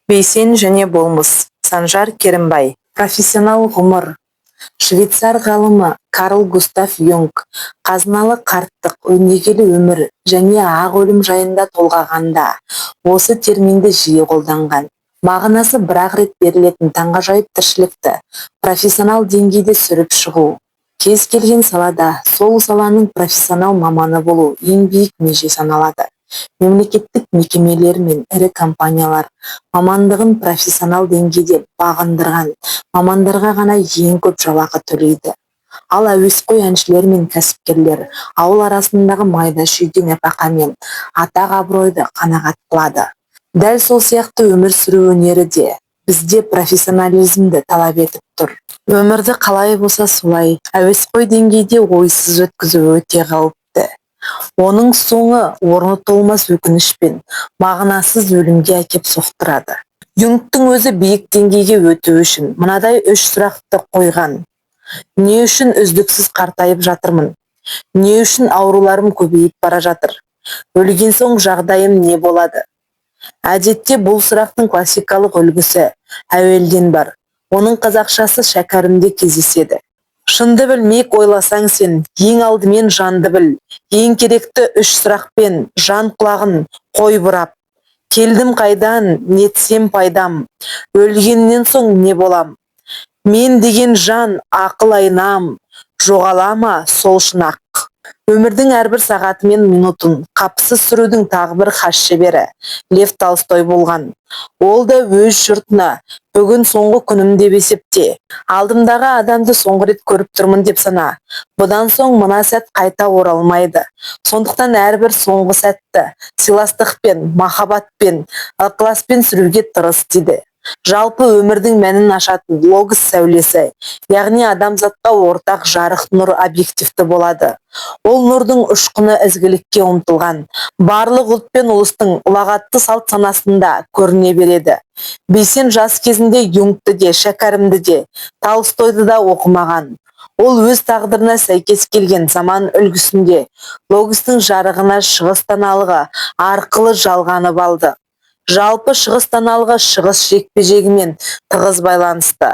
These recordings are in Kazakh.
Бейсен және болмыс. Санжар Керімбай. Профессионал ғұмыр. Швейцар ғалымы Карл Густав Юнг қазыналы қарттық, өнегелі өмір және ақ өлім жайында толғағанда осы терминді жиі қолданған. Мағынасы бір-ақ рет берілетін таңғажайып тіршілікті профессионал деңгейде сүріп шығу. Кез келген салада сол саланың профессионал маманы болу ең биік меже саналады. Мемлекеттік мекемелер мен ірі компаниялар мамандығын профессионал деңгейде бағындырған мамандарға ғана ең көп жалақы төлейді. Ал әуесқой әншілер мен кәсіпкерлер ауыл арасындағы майда шүйде нәпақа мен атақ абыройды қанағат қылады. Дәл сол сияқты өмір сүру өнері де бізде профессионализмді талап етіп тұр. Өмірді қалай болса солай әуесқой деңгейде ойсыз өткізу өте қауіпті. Оның соңы орны толмас өкініш пен мағынасыз өлімге әкеп соқтырады. Юнгтың өзі биік деңгейге өту үшін мынадай 3 сұрақты қойған. Не үшін үздіксіз қартайып жатырмын? Не үшін ауруларым көбейіп бара жатыр? Өлген соң жағдайым не болады? Әдетте бұл сұрақтың классикалық үлгісі әуелден бар. Оның қазақшасы шәкәрімде кездеседі. Шынды білмек ойласаң сен, ең алдымен жанды біл. Ең керекті 3 сұрақпен жан құлағын қой бұрап. Келдім қайдан, нетсем пайдам, өлгеннен соң не болам? Мен деген жан ақыл айнам, жоғала ма сол шын ақ? Өмірдің әрбір сағаты мен минутын қапысыз сүрудің тағы бір хас шебері Лев Толстой болған. Ол да өз жұртына бүгін соңғы күнім деп есепте. Алдымдағы адамды соңғы рет көріп тұрмын деп сана. Бұдан соң мына сәт қайта оралмайды. Сондықтан әрбір соңғы сәтті сыйластықпен, махаббатпен, ықыласпен сүруге тырыс дейді. Жалпы өмірдің мәнін ашатын логос сәулесі, яғни адамзатқа ортақ жарық нұр объективті болады. Ол нұрдың ұшқыны ізгілікке ұмтылған, барлық ұлт пен ұлыстың ұлағатты салт санасында көріне береді. Бейсен жас кезінде Юнгты де, шәкәрімді де, Толстойды да оқымаған. Ол өз тағдырына сәйкес келген заман үлгісінде логостың жарығына шығыс даналығы арқылы жалғанып алды. Жалпы шығыс даналығы шығыс жекпе-жегімен тығыз байланысты.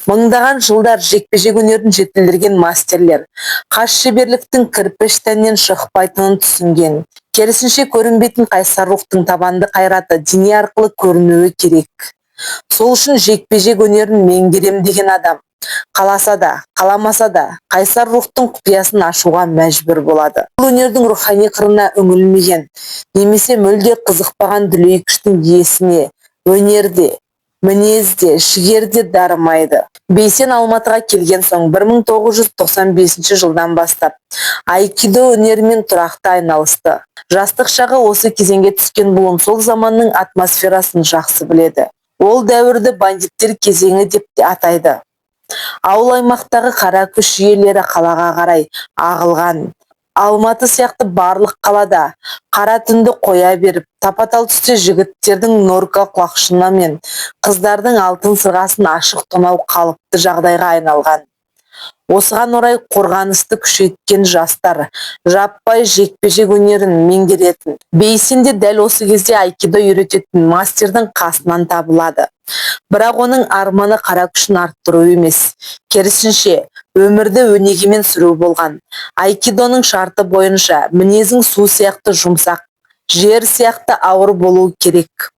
Мыңдаған жылдар жекпе-жек өнерін жетілдірген мастерлер қас шеберліктің кірпіш тәннен шықпайтынын түсінген. Керісінше көрінбейтін қайсар рухтың табанды қайраты дене арқылы көрінуі керек. Сол үшін жекпе-жек өнерін меңгерем деген адам қаласа да, қаламаса да қайсар рухтың құпиясын ашуға мәжбүр болады. Бұл өнердің рухани қырына үңілмеген, немесе мүлде қызықпаған дүлей күштің иесіне өнерде, мінезде, жігерде дарымайды. Бейсен Алматыға келген соң 1995 жылдан бастап айкидо өнерімен тұрақты айналысты. Жастық шағы осы кезеңге түскен бұлын сол заманның атмосферасын жақсы біледі. Ол дәуірді бандиттер кезеңі деп те атайды. Ауыл аймақтағы қара күш жүйелері қалаға қарай ағылған. Алматы сияқты барлық қалада қара түнді қоя беріп, тапа-тал түсте жігіттердің норка құлақшыны мен қыздардың алтын сырғасын ашық тонау қалыпты жағдайға айналған. Осыған орай қорғанысты күшейткен жастар жаппай жекпе-жек өнерін меңгеретін. Бейсен де дәл осы кезде айкидо үйрететін мастердің қасынан табылады. Бірақ оның арманы қара күшін арттыру емес, керісінше өмірді өнегемен сүру болған. Айкидоның шарты бойынша мінезің су сияқты жұмсақ, жер сияқты ауыр болуы керек.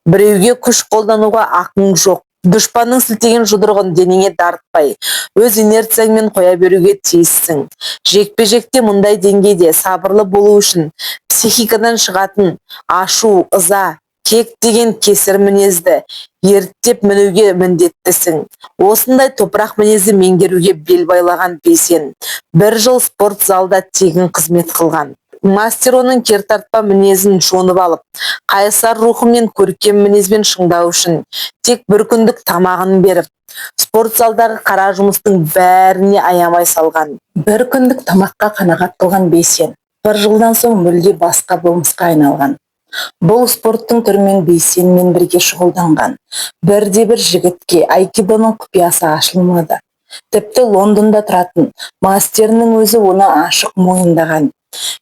Біреуге күш қолдануға ақың жоқ. Дұшпанның сілтеген жұдырығын денеңе дарытпай, өз инерцияңмен қоя беруге тиіссің. Жекпе-жекте мұндай деңгейде сабырлы болу үшін психикадан шығатын ашу, ыза, кек деген кесір мінезді ерттеп мінуге міндеттісің. Осындай топырақ мінезді меңгеруге бел байлаған Бейсен 1 жыл спорт залда тегін қызмет қылған. Мастер оның кертартпа мінезін шонып алып, қайсар рухы мен көркем мінезбен шыңдау үшін тек 1 күндік тамағын беріп, спорт залдағы қара жұмыстың бәріне аямай салған. 1 күндік тамаққа қанағат қылған Бейсен 1 жылдан соң мүлде басқа болмысқа айналған. Бұл спорттың түрімен Бейсенмен бірге шұғылданған. Бірде-бір жігітке айкидоның құпиясы ашылмады. Тіпті Лондонда тұратын мастерінің өзі оны ашық мойындаған.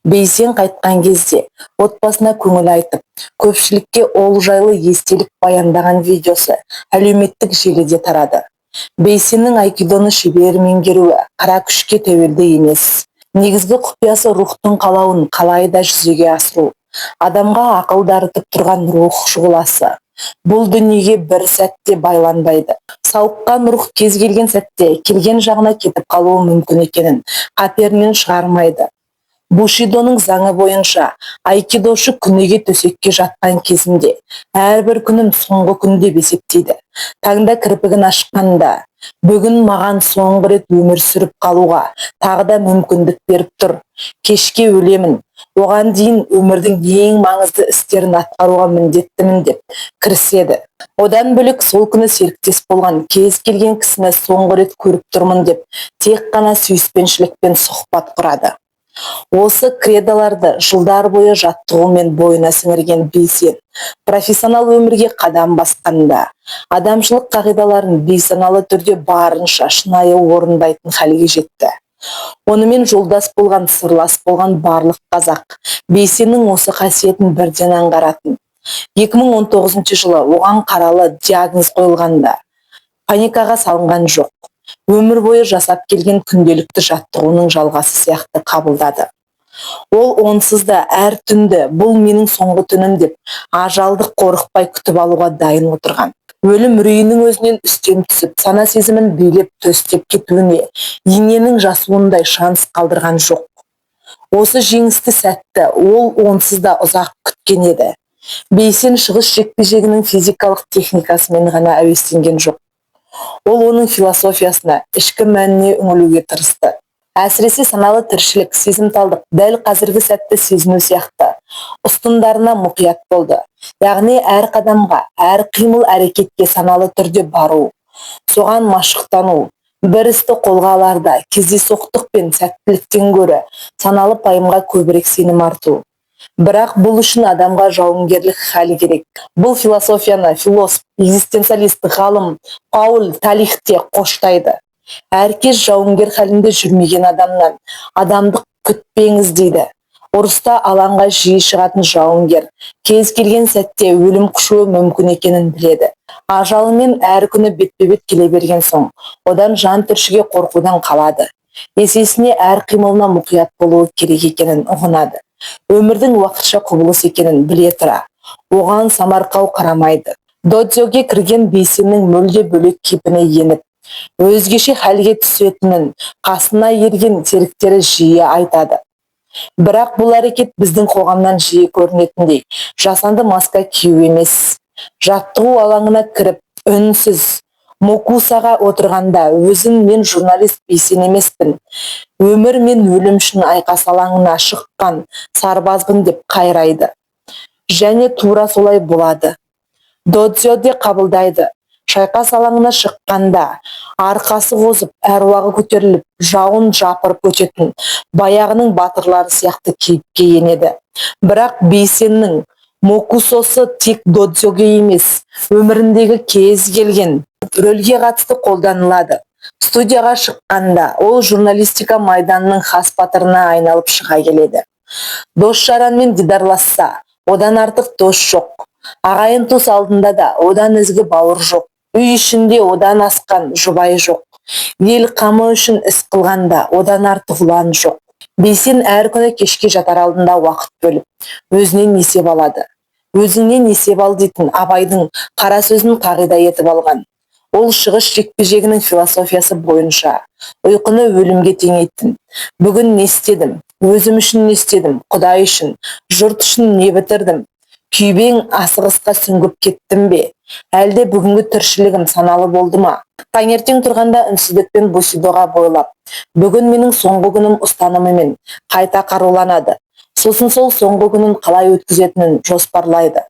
Бейсен қайтқан кезде отбасына көңіл айтып, көпшілікке ол жайлы естелік баяндаған видеосы әлеуметтік желіде тарады. Бейсеннің айкидоны шебер меңгеруі қара күшке тәуелді емес. Негізгі құпиясы рухтың қалауын қалайда жүзеге асыру. Адамға ақыл дарытып тұрған рух шұғыласы. Бұл дүниеге бір сәтте байланбайды. Сауыққан рух кез келген сәтте келген жағына кетіп қалуы мүмкін екенін қаперінен шығармайды. Бушидоның заңы бойынша айкидошы күніге төсекке жатқан кезінде әрбір күнін соңғы күн деп есептейді. Таңда кірпігін ашқанда, бүгін маған соңғы рет өмір сүріп қалуға тағы да мүмкіндік беріп тұр. Кешке өлемін, оған дейін өмірдің ең маңызды істерін атқаруға міндеттімін деп кіріседі. Одан бөлек сол күні серіктес болған кез келген кісіні соңғы рет көріп тұрмын деп тек қана сүйіспеншілікпен сұхбат құрады. Осы кредоларды жылдар бойы жаттығумен бойына сіңірген Бейсен профессионал өмірге қадам басқанда адамшылық қағидаларын бейсаналы түрде барынша шынайы орындайтын халге жетті. Онымен жолдас болған, сырлас болған барлық қазақ Бейсеннің осы қасиетін бірден аңғаратын. 2019 жылы оған қаралы диагноз қойылғанда паникаға салынған жоқ. Өмір бойы жасап келген күнделікті жаттығуының жалғасы сияқты қабылдады. Ол онсыз да әр түнді бұл менің соңғы түнім деп ажалды қорықпай күтіп алуға дайын отырған. Өлім үрейінің өзінен үстем түсіп, сана сезімін билеп төстеп кетуіне иненің жасуындай шанс қалдырған жоқ. Осы жеңісті сәтті ол онсыз да ұзақ күткен еді. Бейсен шығыс жекпе-жегінің физикалық техникасымен ғана әуестенген жоқ. Ол оның философиясына, ішкі мәніне үңілуге тырысты. Әсіресе саналы тіршілік, сезімталдық, дәл қазіргі сәтті сезіну сияқты ұстындарына мұқият болды. Яғни әр қадамға, әр қимыл әрекетке саналы түрде бару, соған машықтану, бір істі қолға аларда кездейсоқтық пен сәттіліктен гөрі саналы пайымға көбірек сенім арту. Бірақ бұл үшін адамға жауынгерлік халі керек. Бұл философияны философ, экзистенциалист, ғалым Пауль Талихте қоштайды. Әркез жауынгер халінде жүрмеген адамнан адамдық күтпеңіз дейді. Ұрыста алаңға жиі шығатын жауынгер кез келген сәтте өлім құшуы мүмкін екенін біледі. Ажалымен әр күні бетпе-бет келе берген соң, одан жан түршіге қорқудан қалады. Есесіне әр қимылына мұқият болуы керек екенін ұғынады. Өмірдің уақытша құбылыс екенін біле тұра, оған самарқау қарамайды. Додзоге кірген Бейсеннің мүлде бөлек кейпіне еніп, өзгеше халге түсетінін қасына ерген серіктері жиі айтады. Бірақ бұл әрекет біздің қоғамнан жиі көрінетіндей жасанды маска кию емес. Жаттығу алаңына кіріп, үнсіз Мокусаға отырғанда өзін мен журналист Бейсен емеспін, өмір мен өлім үшін айқас алаңына шыққан сарбазбын деп қайрайды. Және тура солай болады. Додзё де қабылдайды. Шайқас алаңына шыққанда арқасы қозып, әруағы көтеріліп, жауын жапырып өтетін баяғының батырлары сияқты кейіпке енеді. Бірақ Бейсеннің Мокусосы тек додзёге емес, өміріндегі кез келген рөлге қатысты қолданылады. Студияға шыққанда ол журналистика майданының хас батырына айналып шыға келеді. Дос-жаранмен дидарласса, одан артық дос жоқ. Ағайын туыс алдында да одан ізгі бауыр жоқ. Үй ішінде одан асқан жұбай жоқ. Ел қамы үшін іс қылғанда одан артық ұлан жоқ. Бейсен әр күні кешке жатар алдында уақыт бөліп, өзінен есеп алады. Өзіңнен есеп ал дейтін Абайдың қара сөзін қағида етіп алған. Ол шығыс жекпе-жегінің философиясы бойынша ұйқыны өлімге теңейтін. Бүгін не істедім? Өзім үшін не істедім? Құдай үшін, жұрт үшін не бітірдім? Күйбең асығысқа сүңгіп кеттім бе? Әлде бүгінгі тіршілігім саналы болды ма? Таңертең тұрғанда үнсіздікпен Бусидоға бойлап, бүгін менің соңғы күнім ұстанымымен қайта қаруланады. Сосын сол соңғы күнін қалай өткізетінін жоспарлайды.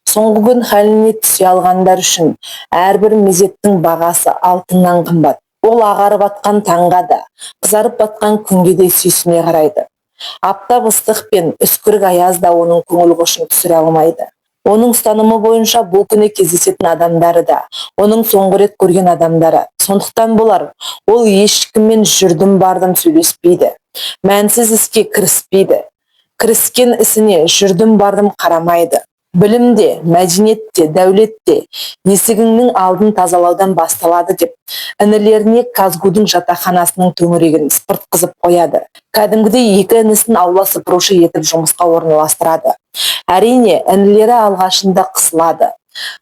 Соңғы күн халіне түсе алғандар үшін әрбір мезеттің бағасы алтыннан қымбат. Ол ағарып атқан таңға да, қызарып батқан күнге де сүйсіне қарайды. Аптап ыстық пен үскірік аяз да оның көңіл қошын түсіре алмайды. Оның ұстанымы бойынша бұл күні кездесетін адамдары да, оның соңғы рет көрген адамдары. Сондықтан болар, ол ешкіммен жүрдім бардым сөйлеспейді. Мәнсіз іске кіріспейді. Кіріскен ісіне жүрдім бардым қарамайды. Білімде, мәдениетте, дәулетте есігіңнің алдын тазалаудан басталады деп інілеріне Казгудың жатақханасының төңірегін сыпыртқызып қояды. Кәдімгідей екі інісін аула сыпырушы етіп жұмысқа орналастырады. Әрине, інілері алғашында қысылады.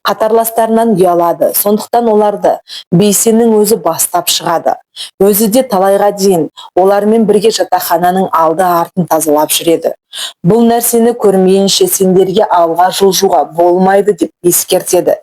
Қатарластарынан ұялады, сондықтан оларды Бейсеннің өзі бастап шығады. Өзі де талайға дейін олармен бірге жатақхананың алды артын тазалап жүреді. Бұл нәрсені көрмейінше сендерге алға жылжуға болмайды деп ескертеді.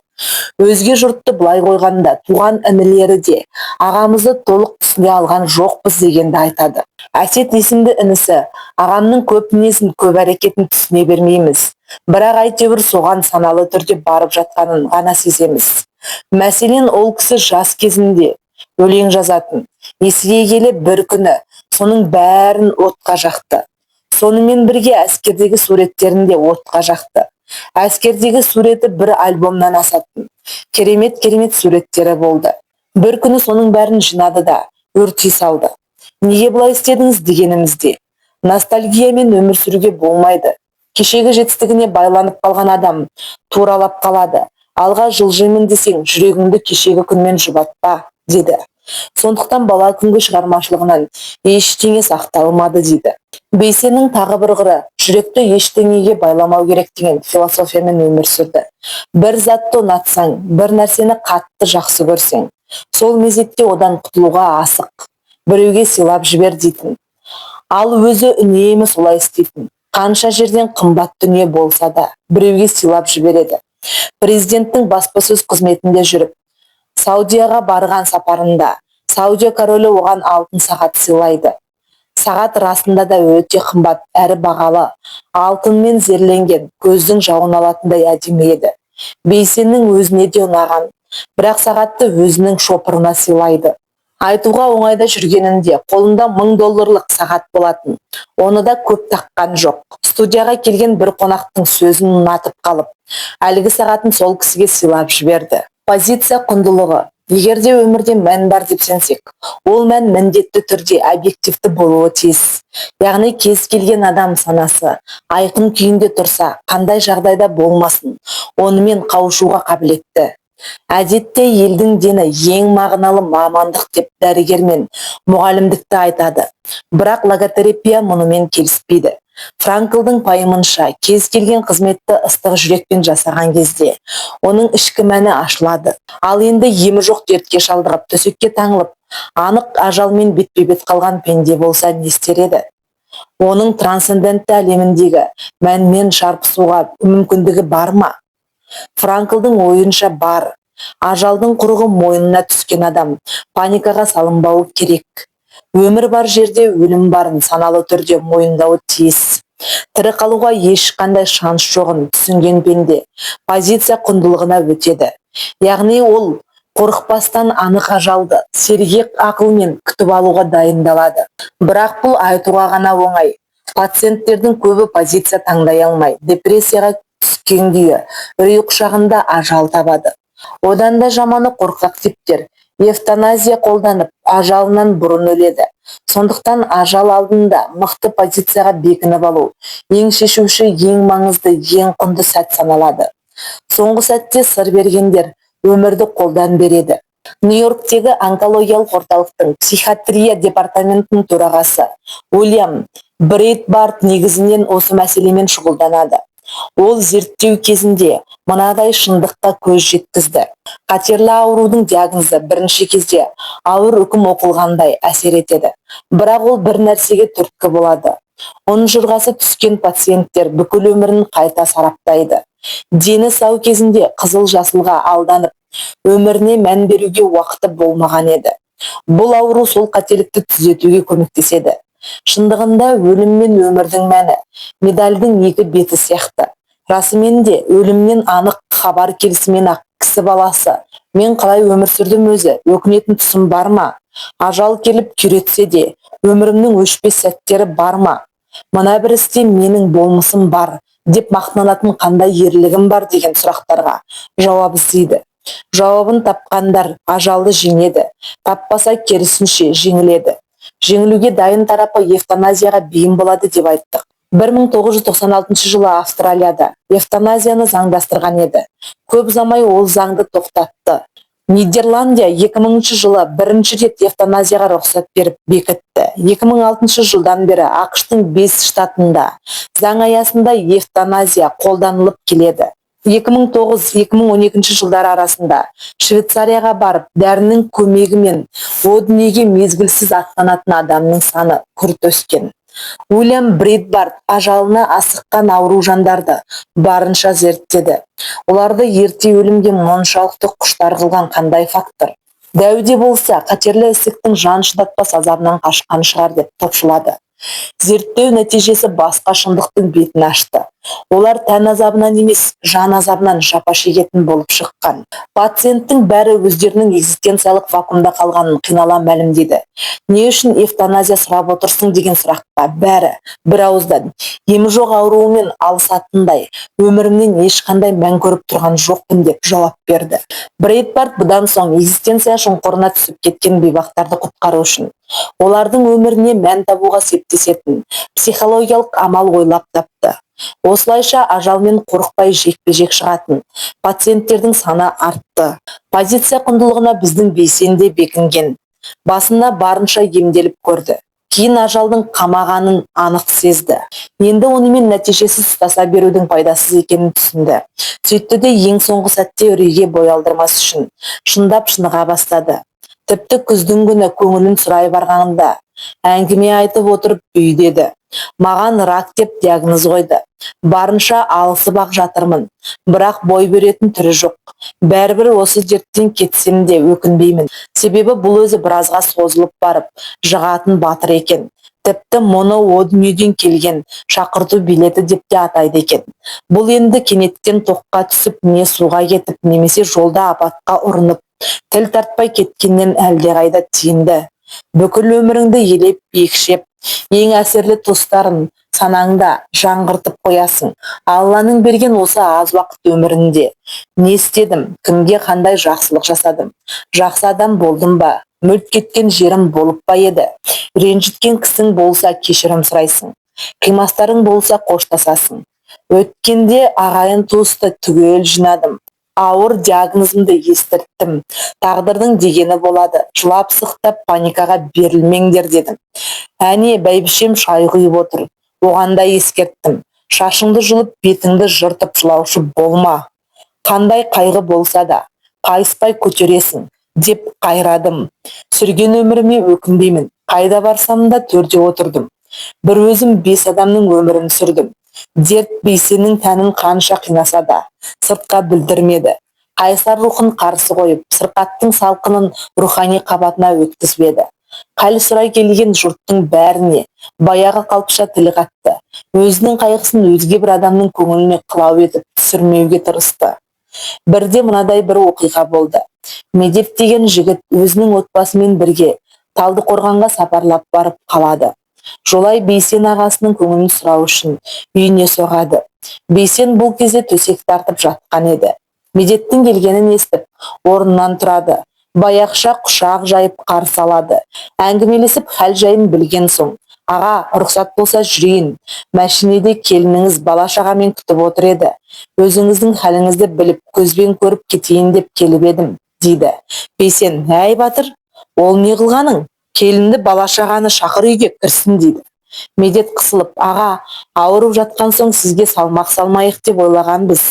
Өзге жұртты былай қойғанда туған інілері де ағамызды толық түсіне алған жоқпыз дегенді айтады. Әсет есімді інісі ағамның көп мінезін, көп әрекетін түсіне бермейміз. Бірақ әйтеуір соған саналы түрде барып жатқанын ғана сеземіз. Мәселен, ол кісі жас кезінде өлең жазатын. Есіге келе бір күні соның бәрін отқа жақты. Сонымен бірге әскердегі суреттерін де отқа жақты. Әскердегі суреті бір альбомнан асатын. Керемет суреттері болды. Бір күні соның бәрін жинады да өртей салды. Неге бұлай істедіңіз дегенімізде, ностальгиямен өмір сүруге болмайды. Кешегі жетістігіне байланып қалған адам туралап қалады. Алға жылжимын десең, жүрегіңді кешегі күнмен жұбатпа, деді. Сондықтан бала күнгі шығармашылығынан ештеңе сақталмады дейді. Бейсеннің тағы бір қыры, жүректі ештеңеге байламау керек деген философиямен өмір сүрді. Бір затты ұнатсаң, бір нәрсені қатты жақсы көрсең, сол мезетте одан құтылуға асық, біреуге сыйлап жібер дейтін. Ал өзі үнемі солай істейтін. Қанша жерден қымбат дүние болса да біреуге сыйлап жібереді. Президенттің баспасөз қызметінде жүріп, Саудияға барған сапарында Саудия королі оған алтын сағат сыйлайды. Сағат расында да өте қымбат, әрі бағалы, алтынмен зерленген, көздің жауын алатындай әдемі еді. Бейсеннің өзіне де ұнаған, бірақ сағатты өзінің шопырына сыйлайды. Айтуға оңайда жүргенінде қолында $1000 сағат болатын. Оны да көп таққан жоқ. Студияға келген бір қонақтың сөзін ұнатып қалып, әлгі сағатын сол кісіге сыйлап жіберді. Позиция құндылығы. Егерде өмірде мән бар деп сенсек, ол мән міндетті түрде объективті болуы тиіс. Яғни кез келген адам санасы айқын күйінде тұрса, қандай жағдайда болмасын, онымен қауышуға қабілетті. Әдетте елдің дені ең мағыналы мамандық деп дәрігер мен мұғалімдікті айтады. Бірақ логотерапия мұнымен келіспейді. Франклдың пайымынша, кез келген қызметті ыстық жүрекпен жасаған кезде оның ішкі мәні ашылады. Ал енді емі жоқ дертке шалдығып, төсекке таңылып, анық ажалмен бетпе-бет қалған пенде болса не істер еді? Оның трансцендентті әлеміндегі мәнмен шарпысуға мүмкіндігі бар ма? Франклдың ойынша бар. Ажалдың құрығы мойнына түскен адам паникаға салынбауы керек. Өмір бар жерде өлім барын саналы түрде мойындауы тиіс. Тірі қалуға ешқандай шанс жоғын түсінген пенде позиция құндылығына өтеді. Яғни ол қорықпастан анық ажалды сергек ақылмен күтіп алуға дайындалады. Бірақ бұл айтуға ғана оңай. Пациенттердің көбі позиция таңдай алмай, депрессияға түскен күйі үрей құшағында ажал табады. Одан да жаманы қорқақ типтер эвтаназия қолданып ажалынан бұрын өледі. Сондықтан ажал алдында мықты позицияға бекініп алу ең шешуші, ең маңызды, ең құнды сәт саналады. Соңғы сәтте сыр бергендер өмірді қолдан береді. Нью-Йорктегі онкологиялық орталықтың психиатрия департаментінің төрағасы Уильям Брейтбарт негізінен осы мәселемен шұғылданады. Ол зерттеу кезінде мынадай шындыққа көз жеткізді. Қатерлі аурудың диагнозы бірінші кезде ауыр үкім оқылғандай әсер етеді. Бірақ ол бір нәрсеге түрткі болады. Ұнжырғасы түскен пациенттер бүкіл өмірін қайта сараптайды. Дені сау кезінде қызыл-жасылға алданып, өміріне мән беруге уақыты болмаған еді. Бұл ауру сол қателікті түзетуге көмектеседі. Шындығында өлім мен өмірдің мәні медальдің екі беті сияқты. Расымен де өлімнен анық хабар келісімен ақ кісі баласы мен қалай өмір сүрдім өзі өкінетін тұсым бар ма? Ажал келіп күйретсе де өмірімнің өшпес сәттері бар ма? Мына бір істе менің болмысым бар деп мақтанатын қандай ерлігім бар деген сұрақтарға жауап іздейді. Жауабын тапқандар ажалды жеңеді, таппаса керісінше жеңіледі. Жеңілуге дайын тарапы эвтаназияға бейім болады деп айттық. 1996 жылы Австралияда эвтаназияны заңдастырған еді. Көп ұзамай ол заңды тоқтатты. Нидерландия 2000 жылы бірінші рет эвтаназияға рұқсат беріп бекітті. 2006 жылдан бері ақш-тың 5 штатында заң аясында эвтаназия қолданылып келеді. 2009-2012 жылдар арасында Швейцарияға барып, дәрінің көмегімен о дүниеге мезгілсіз аттанатын адамның саны күрт өскен. Уильям Бритбарт ажалына асыққан ауру жандарды барынша зерттеді. Оларды ерте өлімге мұншалықты құштар қылған қандай фактор? Дәуде болса, қатерлі ісіктің жан шыдатпас азабынан қашқан шығар деп топшылады. Зерттеу нәтижесі басқа шындықтың бетін ашты. Олар тән азабынан емес, жан азабынан жапа шегетін болып шыққан. Пациенттің бәрі өздерінің экзистенциялық вакуумда қалғанын қинала мәлімдеді. Не үшін эвтаназия сұрап отырсың деген сұраққа бәрі бір ауыздан емі жоқ ауруымен алысатындай, өмірімнен ешқандай мән көріп тұрған жоқпын деп жауап берді. Брейдбарт бұдан соң экзистенция шұңқырына түсіп кеткен бейбақтарды құтқару үшін олардың өміріне мән табуға септесетін психологиялық амал ойлап тапты. Осылайша ажалмен қорықпай жекпе-жек шығатын пациенттердің саны артты. Позиция құндылығына біздің белсенді бекінген. Басында барынша емделіп көрді. Кейін ажалдың қамағанын анық сезді. Енді онымен нәтижесіз ұстаса берудің пайдасыз екенін түсінді. Сөйтті де ең соңғы сәтте үрейге бой алдырмас үшін шындап шыныға бастады. Тіпті күздің күні көңілін сұрай барғанында әңгіме айтып отырып үй деді. Маған рак деп диагноз қойды. Барынша алысып ақ жатырмын, бірақ бой беретін түрі жоқ. Бәрібір осы дерттен кетсем де өкінбеймін. Себебі бұл өзі біразға созылып барып, жығатын батыр екен. Тіпті мұны о дүниеден келген шақырту билеті деп те атайды екен. Бұл енді кенеттен тоққа түсіп, не суға кетіп, немесе жолда апатқа ұрынып, тіл тартпай кеткеннен әлдеқайда тиімді. Бүкіл өміріңді елеп, екшеп, ең әсерлі тұстарын санаңда жаңғыртып қоясың. Алланың берген осы аз уақыт өмірінде не істедім, кімге қандай жақсылық жасадым, жақсы адам болдым ба, мүлт кеткен жерім болып па еді, ренжіткен кісің болса кешірім сұрайсың, қимастарың болса қоштасасың. Өткенде ағайын туысты түгел жинадым, ауыр диагнозымды естірттім, тағдырдың дегені болады, жылап сықтап паникаға берілмеңдер дедім. Әне бәйбішем шай құйып отыр, оған да ескерттім, шашыңды жұлып бетіңді жыртып жылаушы болма, қандай қайғы болса да қайыспай көтересің деп қайрадым. Сүрген өміріме өкінбеймін, қайда барсам да төрде отырдым, бір өзім 5 адамның өмірін сүрдім. Дерт бейсеннің тәнін қанша қинаса да сыртқа білдірмеді. Қайсар рухын қарсы қойып, сырқаттың салқынын рухани қабатына өткізбеді. Қал сұрай келген жұрттың бәріне баяғы қалпыша тіл қатты. Өзінің қайғысын өзге бір адамның көңіліне қылау етіп түсірмеуге тырысты. Бірде мынадай бір оқиға болды. Медет деген жігіт өзінің отбасымен бірге Талдықорғанға сапарлап барып қалады. Жолай Бейсен ағасының көңілін сұрау үшін үйіне соғады. Бейсен бұл кезде төсек тартып жатқан еді. Медеттің келгенін естіп, орнынан тұрады. Баяқша құшақ жайып қарсы алады. Әңгімелесіп хәл жайын білген соң, аға, рұқсат болса жүрейін. Мәшинеде келініңіз бала-шағамен күтіп отыр еді. Өзіңіздің хәліңізді біліп, көзбен көріп кетейін деп келіп едім, дейді. Бейсен, әй батыр, ол не қылғаның? Келінді бала-шағаны шақыр үйге кірсін, дейді. Медет қысылып, аға, ауырып жатқан соң сізге салмақ салмайық деп ойлағанбыз.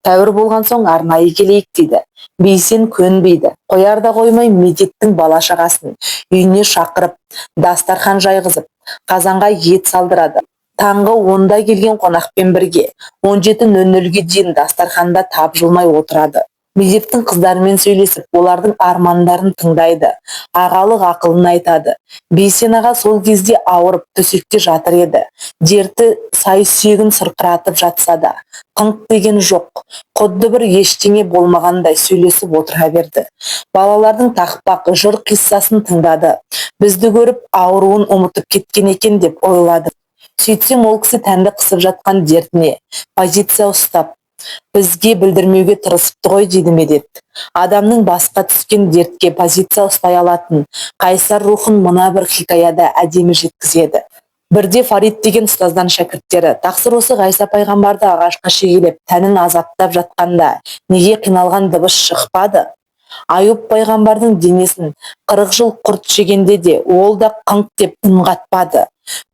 Тәуір болған соң арнайы келейік, дейді. Бейсен көнбейді. Қояр да қоймай Медеттің бала-шағасын үйіне шақырып, дастархан жайғызып, қазанға ет салдырады. Таңғы 10-да келген қонақпен бірге 17:00-ге дейін дастарханда тапжылмай отырады. Медеттің қыздарымен сөйлесіп, олардың армандарын тыңдайды, ағалық ақылын айтады. Бейсен аға сол кезде ауырып төсекте жатыр еді. Дерті сай сүйегін сырқыратып жатса да, қыңқ деген жоқ. Құдды бір ештеңе болмағандай сөйлесіп отыра берді. Балалардың тақпақ жыр қиссасын тыңдады. Бізді көріп ауруын ұмытып кеткен екен деп ойлады. Сөйтсем ол кісі тәнді қысып жатқан дертіне позиция ұстап, бізге білдірмеуге тырысыпты ғой, дейді Медет. Адамның басқа түскен дертке позиция ұстай алатын қайсар рухын мына бір хикаяда әдемі жеткізеді. Бірде Фарид деген ұстаздан шәкірттері тақсыр осы Ғайса пайғамбарды ағашқа шегелеп тәнін азаптап жатқанда неге қиналған дыбыс шықпады? Аюб пайғамбардың денесін 40 жыл құрт жегенде де ол да қыңқ деп үн қатпады.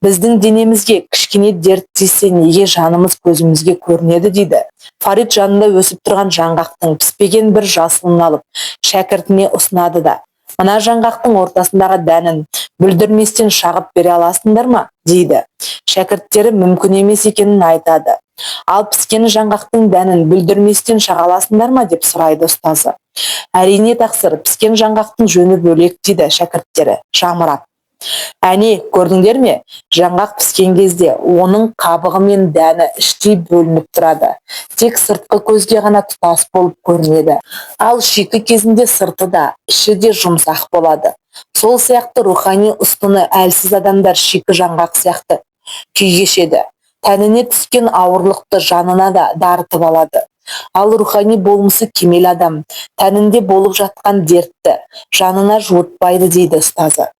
Біздің денемізге кішкене дерт тисе неге жанымыз көзімізге көрінеді дейді. Фарид жанында өсіп тұрған жаңғақтың піспеген бір жасылын алып шәкіртіне ұсынады да: мына жаңғақтың ортасындағы дәнін бүлдірместен шағып бере аласыңдар ма дейді. Шәкірттері мүмкін емес екенін айтады. Ал піскен жаңғақтың дәнін бүлдірместен шаға аласыңдар ма деп сұрайды ұстазы. Әрине тақсыр, піскен жаңғақтың жөні бөлек дейді шәкірттері жамырап. Әне, көрдіңдер ме? Жаңғақ піскен кезде оның қабығы мен дәні іштей бөлініп тұрады. Тек сыртқы көзге ғана тұтас болып көрінеді. Ал шикі кезінде сырты да, іші де жұмсақ болады. Сол сияқты рухани ұстыны әлсіз адамдар шикі жаңғақ сияқты күй кешеді. Тәніне түскен ауырлықты жанына да дарытып алады. Ал рухани болмысы кемел адам тәнінде болып жатқан дертті жанына жуытпайды дейді ұстазы.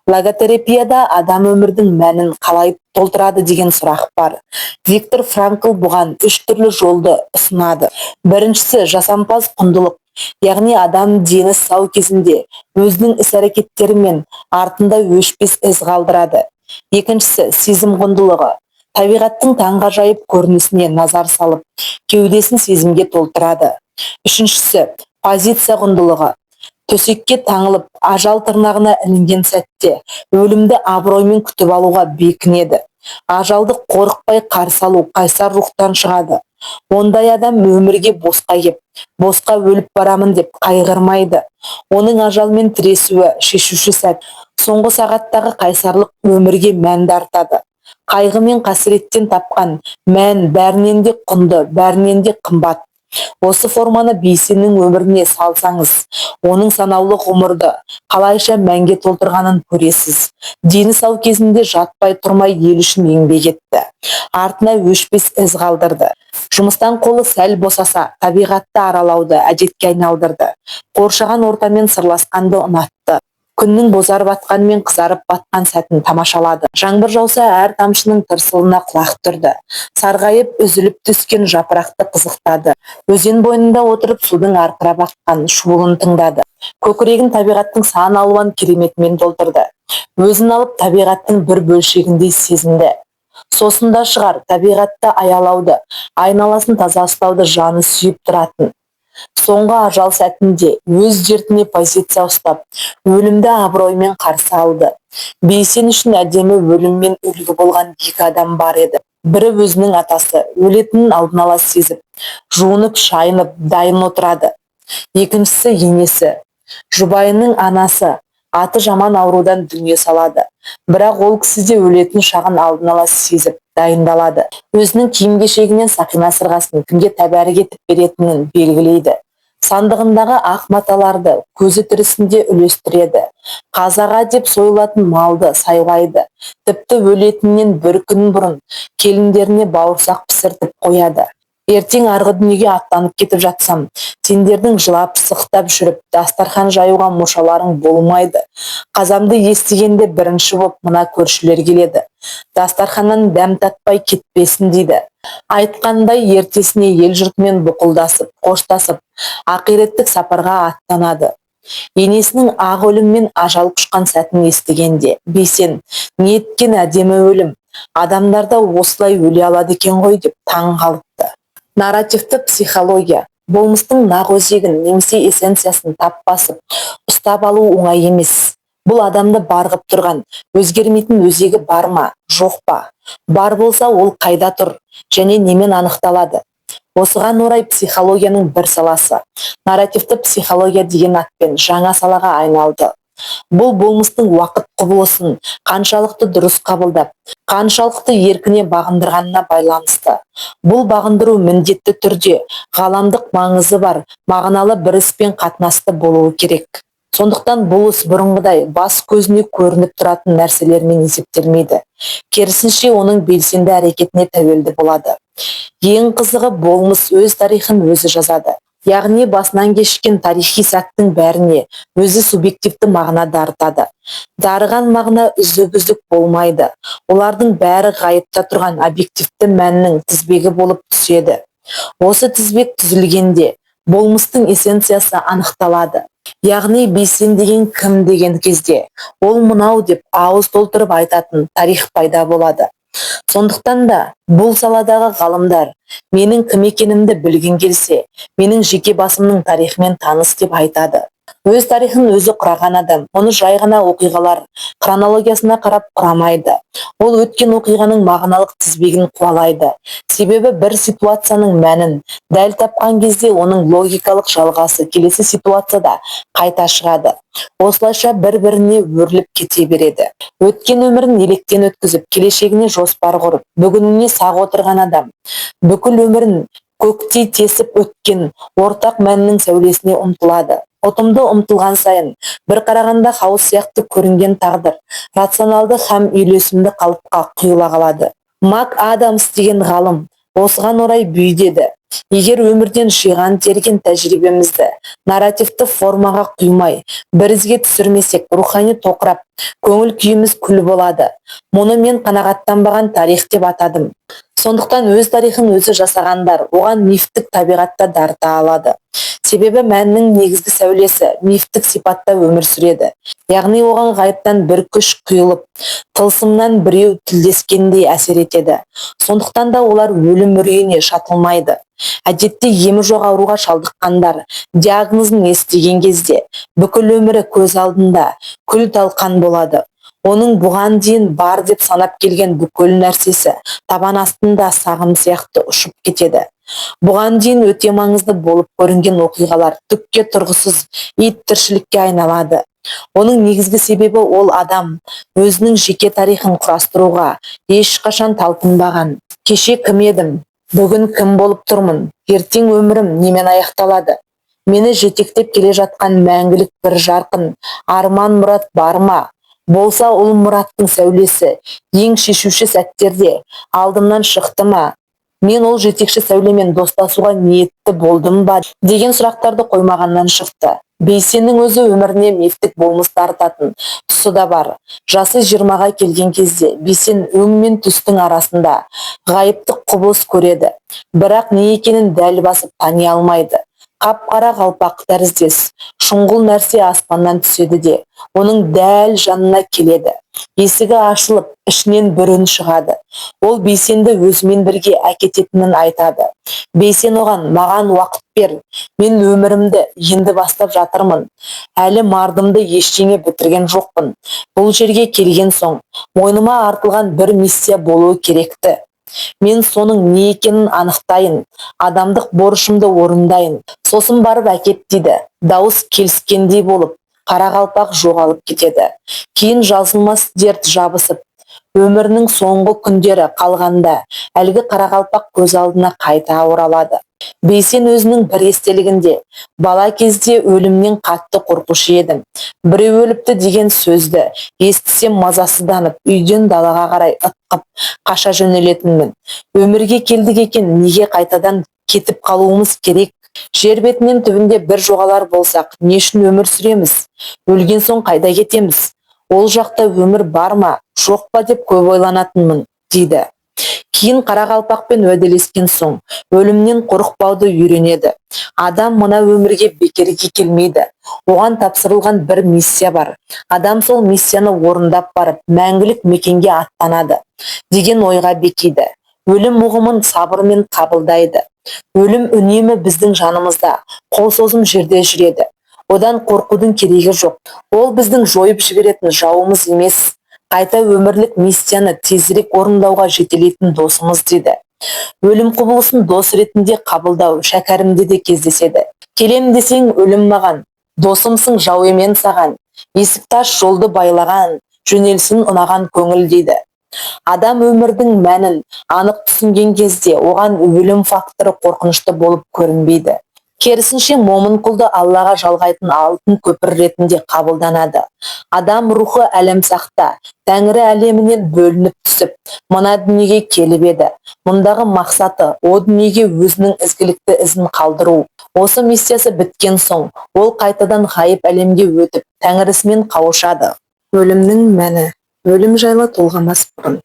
Логотерапияда адам өмірдің мәнін қалай толтырады деген сұрақ бар. Виктор Франкл бұған 3 түрлі жолды ұсынады. Біріншісі жасампаз құндылық, яғни адам дені сау кезінде өзінің іс-әрекеттерімен артында өшпес із қалдырады. Екіншісі сезім құндылығы, табиғаттың таңғажайып көрінісіне назар салып, кеудесін сезімге толтырады. Үшіншісі позиция құндылығы, төсекке таңылып, ажал тырнағына ілінген сәтте өлімді абыроймен күтіп алуға бекінеді. Ажалды қорықпай қарсы алу қайсар рухтан шығады. Ондай адам өмірге босқа кеп, босқа өліп барамын деп қайғырмайды. Оның ажалмен тіресуі шешуші сәт. Соңғы сағаттағы қайсарлық өмірге мәнді артады. Қайғы мен қасіреттен тапқан мән бәрінен де құнды, бәрінен де қымбат. Осы форманы Бейсеннің өміріне салсаңыз, оның санаулы ғұмырды қалайша мәнге толтырғанын көресіз. Дені сау кезінде жатпай тұрмай ел үшін еңбек етті. Артына өшпес із қалдырды. Жұмыстан қолы сәл босаса, табиғатты аралауды әдетке айналдырды. Қоршаған ортамен сырласқанды ұнатты. Күннің бозарып батқан мен қызарып батқан сәтін тамашалады. Жаңбыр жауса, әр тамшының тырсылына құлақ түрді. Сарғайып, үзіліп түскен жапырақты қызықтады. Өзен бойында отырып судың арқырап аққан шуылын тыңдады. Көкірегін табиғаттың сан алуан кереметімен толтырды. Өзін алып табиғаттың бір бөлшегіндей сезінді. Сосын да шығар табиғатты аялауды, айналасын таза ұстауды жаны сүйіп тұратын. Соңғы ажал сәтінде өз дертіне позиция ұстап, өлімді абыроймен қарсы алды. Бейсен үшін әдемі өліммен үлгі болған 2 адам бар еді. Бірі өзінің атасы, өлетінін алдын ала сезіп, жуынып, шайынып, дайын отырады. Екіншісі енесі, жұбайының анасы, аты жаман аурудан дүние салады. Бірақ ол кісі де өлетін шағын алдын ала сезіп, дайындалады. Өзінің киім-кешегінен сақина сырғасын кімге тәбәрік етіп беретінін белгілейді. Сандығындағы ақ маталарды көзі тірісінде үлестіреді. Қазаға деп сойылатын малды сайлайды. Тіпті өлетінен бір күн бұрын келіндеріне бауырсақ пісіртіп қояды. Ертең арғы дүниеге аттанып кетіп жатсам, сендердің жылап сықтап жүріп, дастархан жаюға мұршаларың болмайды. Қазамды естігенде бірінші боп мына көршілер келеді. Дастарханнан дәм татпай кетпесін дейді. Айтқандай ертесіне ел жұртымен бұқылдасып, қоштасып, ақиреттік сапарға аттанады. Енесінің ақ өліммен ажал құшқан сәтін естігенде, Бейсен, не еткен әдемі өлім, адамдарда осылай өле алады екен ғой деп таң қалыпты. Нарративті психология, болмыстың нақ өзегін немесе эссенциясын тап басып, ұстап алу оңай емес. Бұл адамды барғып тұрған, өзгермейтін өзегі бар ма, жоқ па? Бар болса ол қайда тұр және немен анықталады? Осыған орай психологияның бір саласы, нарративті психология деген атпен жаңа салаға айналды. Бұл болмыстың уақыт құбылысын қаншалықты дұрыс қабылдап, қаншалықты еркіне бағындырғанына байланысты. Бұл бағындыру міндетті түрде ғаламдық маңызы бар, мағыналы бір іспен қатынасты болуы керек. Сондықтан бұл іс бұрынғыдай бас көзіне көрініп тұратын нәрселермен есептелмейді. Керісінше оның белсенді әрекетіне тәуелді болады. Ең қызығы болмыс өз тарихын өзі жазады. яғни басынан кешкен тарихи сәттің бәріне өзі субъективті мағына дарытады. Дарыған мағына үзіп-үзік болмайды. Олардың бәрі ғайыпта тұрған объективті мәннің тізбегі болып түседі. Осы тізбек түзілгенде болмыстың эссенциясы анықталады. Яғни Бейсен деген кім деген кезде ол мынау деп ауыз толтырып айтатын тарих пайда болады. Сондықтан да бұл саладағы ғалымдар менің кім екенімді білгің келсе, менің жеке басымның тарихымен таныс деп айтады. Өз тарихын өзі құраған адам, оны жай ғана оқиғалар хронологиясына қарап құрамайды. Ол өткен оқиғаның мағыналық тізбегін қуалайды. Себебі бір ситуацияның мәнін дәл тапқан кезде оның логикалық жалғасы келесі ситуацияда қайта шығады. Осылайша бір-біріне өріліп кете береді. Өткен өмірін електен өткізіп, келешегіне жоспар құрып, бүгініне сақ отырған адам бүкіл өмірін көктей тесіп өткен ортақ мәннің сәулесіне ұмтылады. Ұтымды ұмтылған сайын бір қарағанда хаос сияқты көрінген тағдыр рационалды һәм үйлесімді қалыпқа құйыла қалады. Мак Адамс деген ғалым осыған орай бүйдеді: егер өмірден жиған терген тәжірибемізді нарративті формаға құймай, бір ізге түсірмесек, рухани тоқырап, көңіл күйіміз күл болады. Мұны мен қанағаттанбаған тарих деп атадым. Сондықтан өз тарихын өзі жасағандар оған мифтік табиғатта дарыта алады. Себебі мәннің негізгі сәулесі мифтік сипатта өмір сүреді. Яғни оған ғайыптан бір күш құйылып, тылсымнан біреу тілдескендей әсер етеді. Сондықтан да олар өлім үрейіне шатылмайды. Әдетте емі жоқ ауруға шалдыққандар диагнозын естіген кезде бүкіл өмірі көз алдында күл талқан болады. Оның бұған дейін бар деп санап келген бүкіл нәрсесі табан астында сағым сияқты ұшып кетеді. Бұған дейін өте маңызды болып көрінген оқиғалар түкке тұрғысыз ит тіршілікке айналады. Оның негізгі себебі ол адам өзінің жеке тарихын құрастыруға ешқашан талпынбаған. Кеше кім едім, бүгін кім болып тұрмын, ертең өмірім немен аяқталады? Мені жетектеп келе жатқан мәңгілік бір жарқын арман мұрат бар ма? Болса ол мұраттың сәулесі ең шешуші сәттерде алдымнан шықты ма? Мен ол жетекші сәулемен достасуға ниетті болдым ба деген сұрақтарды қоймағаннан шықты. Бейсеннің өзі өміріне мифтік болмыс дарытатын тұсы да бар. Жасы 20-ға келген кезде Бейсен өң мен түстің арасында ғайыптық құбылыс көреді. Бірақ не екенін дәл басып тани алмайды. Қап-қара қалпақ тәріздес, шұңғыл нәрсе аспаннан түседі де, оның дәл жанына келеді. Есігі ашылып, ішінен бір үн шығады. Ол Бейсенді өзімен бірге әкететінін айтады. Бейсен оған: маған уақыт бер, мен өмірімді енді бастап жатырмын. Әлі мардымды ештеңе бітірген жоқпын. Бұл жерге келген соң мойныма артылған бір миссия болуы керекті. Мен соның не екенін анықтайын, адамдық борышымды орындайын. Сосын барып әкет дейді. Дауыс келіскендей болып, қара қалпақ жоғалып кетеді. Кейін жазылмас дерт жабысып, өмірінің соңғы күндері қалғанда әлгі қара қалпақ көз алдына қайта оралады. Бейсен өзінің бір естелігінде: бала кезде өлімнен қатты қорқушы едім. Біреу өліпті деген сөзді естісем мазасызданып, үйден далаға қарай ытқып қаша жөнелетінмін. Өмірге келдік екен, неге қайтадан кетіп қалуымыз керек? Жер бетінен түбінде бір жоғалар болсақ, не үшін өмір сүреміз? Өлген соң қайда кетеміз? Ол жақта өмір бар ма, жоқ па деп көп ойланатынмын, дейді. Кейін қара қалпақпен уәделескен соң өлімнен қорықпауды үйренеді. Адам мына өмірге бекерге келмейді. Оған тапсырылған бір миссия бар. Адам сол миссияны орындап барып, мәңгілік мекенге аттанады деген ойға бекиді. Өлім ұғымын сабырмен қабылдайды. Өлім үнемі біздің жанымызда, қол созым жерде жүреді. Одан қорқудың керегі жоқ. Ол біздің жойып жіберетін жауымыз емес. Қайта өмірлік миссияны тезірек орындауға жетелейтін досымыз, дейді. Өлім құбылысын дос ретінде қабылдау шәкәрімде де кездеседі. Келем десең өлім маған, досымсың жау емен саған. Есік таш жолды байлаған, жөнелсін ұнаған көңіл, дейді. Адам өмірдің мәнін анық түсінген кезде оған өлім факторы қорқынышты болып көрінбейді. Керісінше момын құлды Аллаға жалғайтын алтын көпір ретінде қабылданады. Адам рухы әлемсақта, Тәңірі әлемінен бөлініп түсіп, мына дүниеге келіп еді. Мұндағы мақсаты о дүниеге өзінің ізгілікті ізін қалдыру. Осы миссиясы біткен соң, ол қайтадан ғайып әлемге өтіп, тәңірісімен қауышады. Өлімнің мәні. Өлім жайлы толғамас бұрын,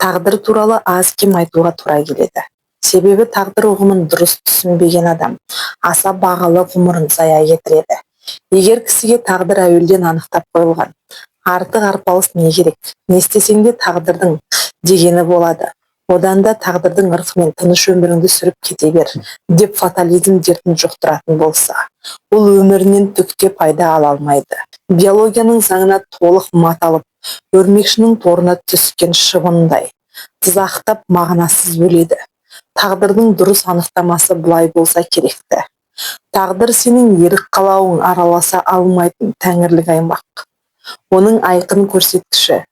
тағдыр туралы аз кем айтуға тура келеді. Себебі тағдыр ұғымын дұрыс түсінбеген адам аса бағалы ғұмырын зая кетіреді. Егер кісіге тағдыр әуелден анықтап қойылған, артық арпалыс не керек, не істесең де тағдырдың дегені болады. Одан да тағдырдың ырқымен тыныш өміріңді сүріп кете бер, деп фатализм дертін жұқтыратын болса, ол өмірінен түк те пайда ала алмайды. Биологияның заңына толық мат алып, өрмекшінің торына түскен шыбындай, тызақтап мағынасыз өледі. Тағдырдың дұрыс анықтамасы былай болса керекті. Тағдыр сенің ерік қалауың араласа алмайтын тәңірлік аймақ. Оның айқын көрсеткіші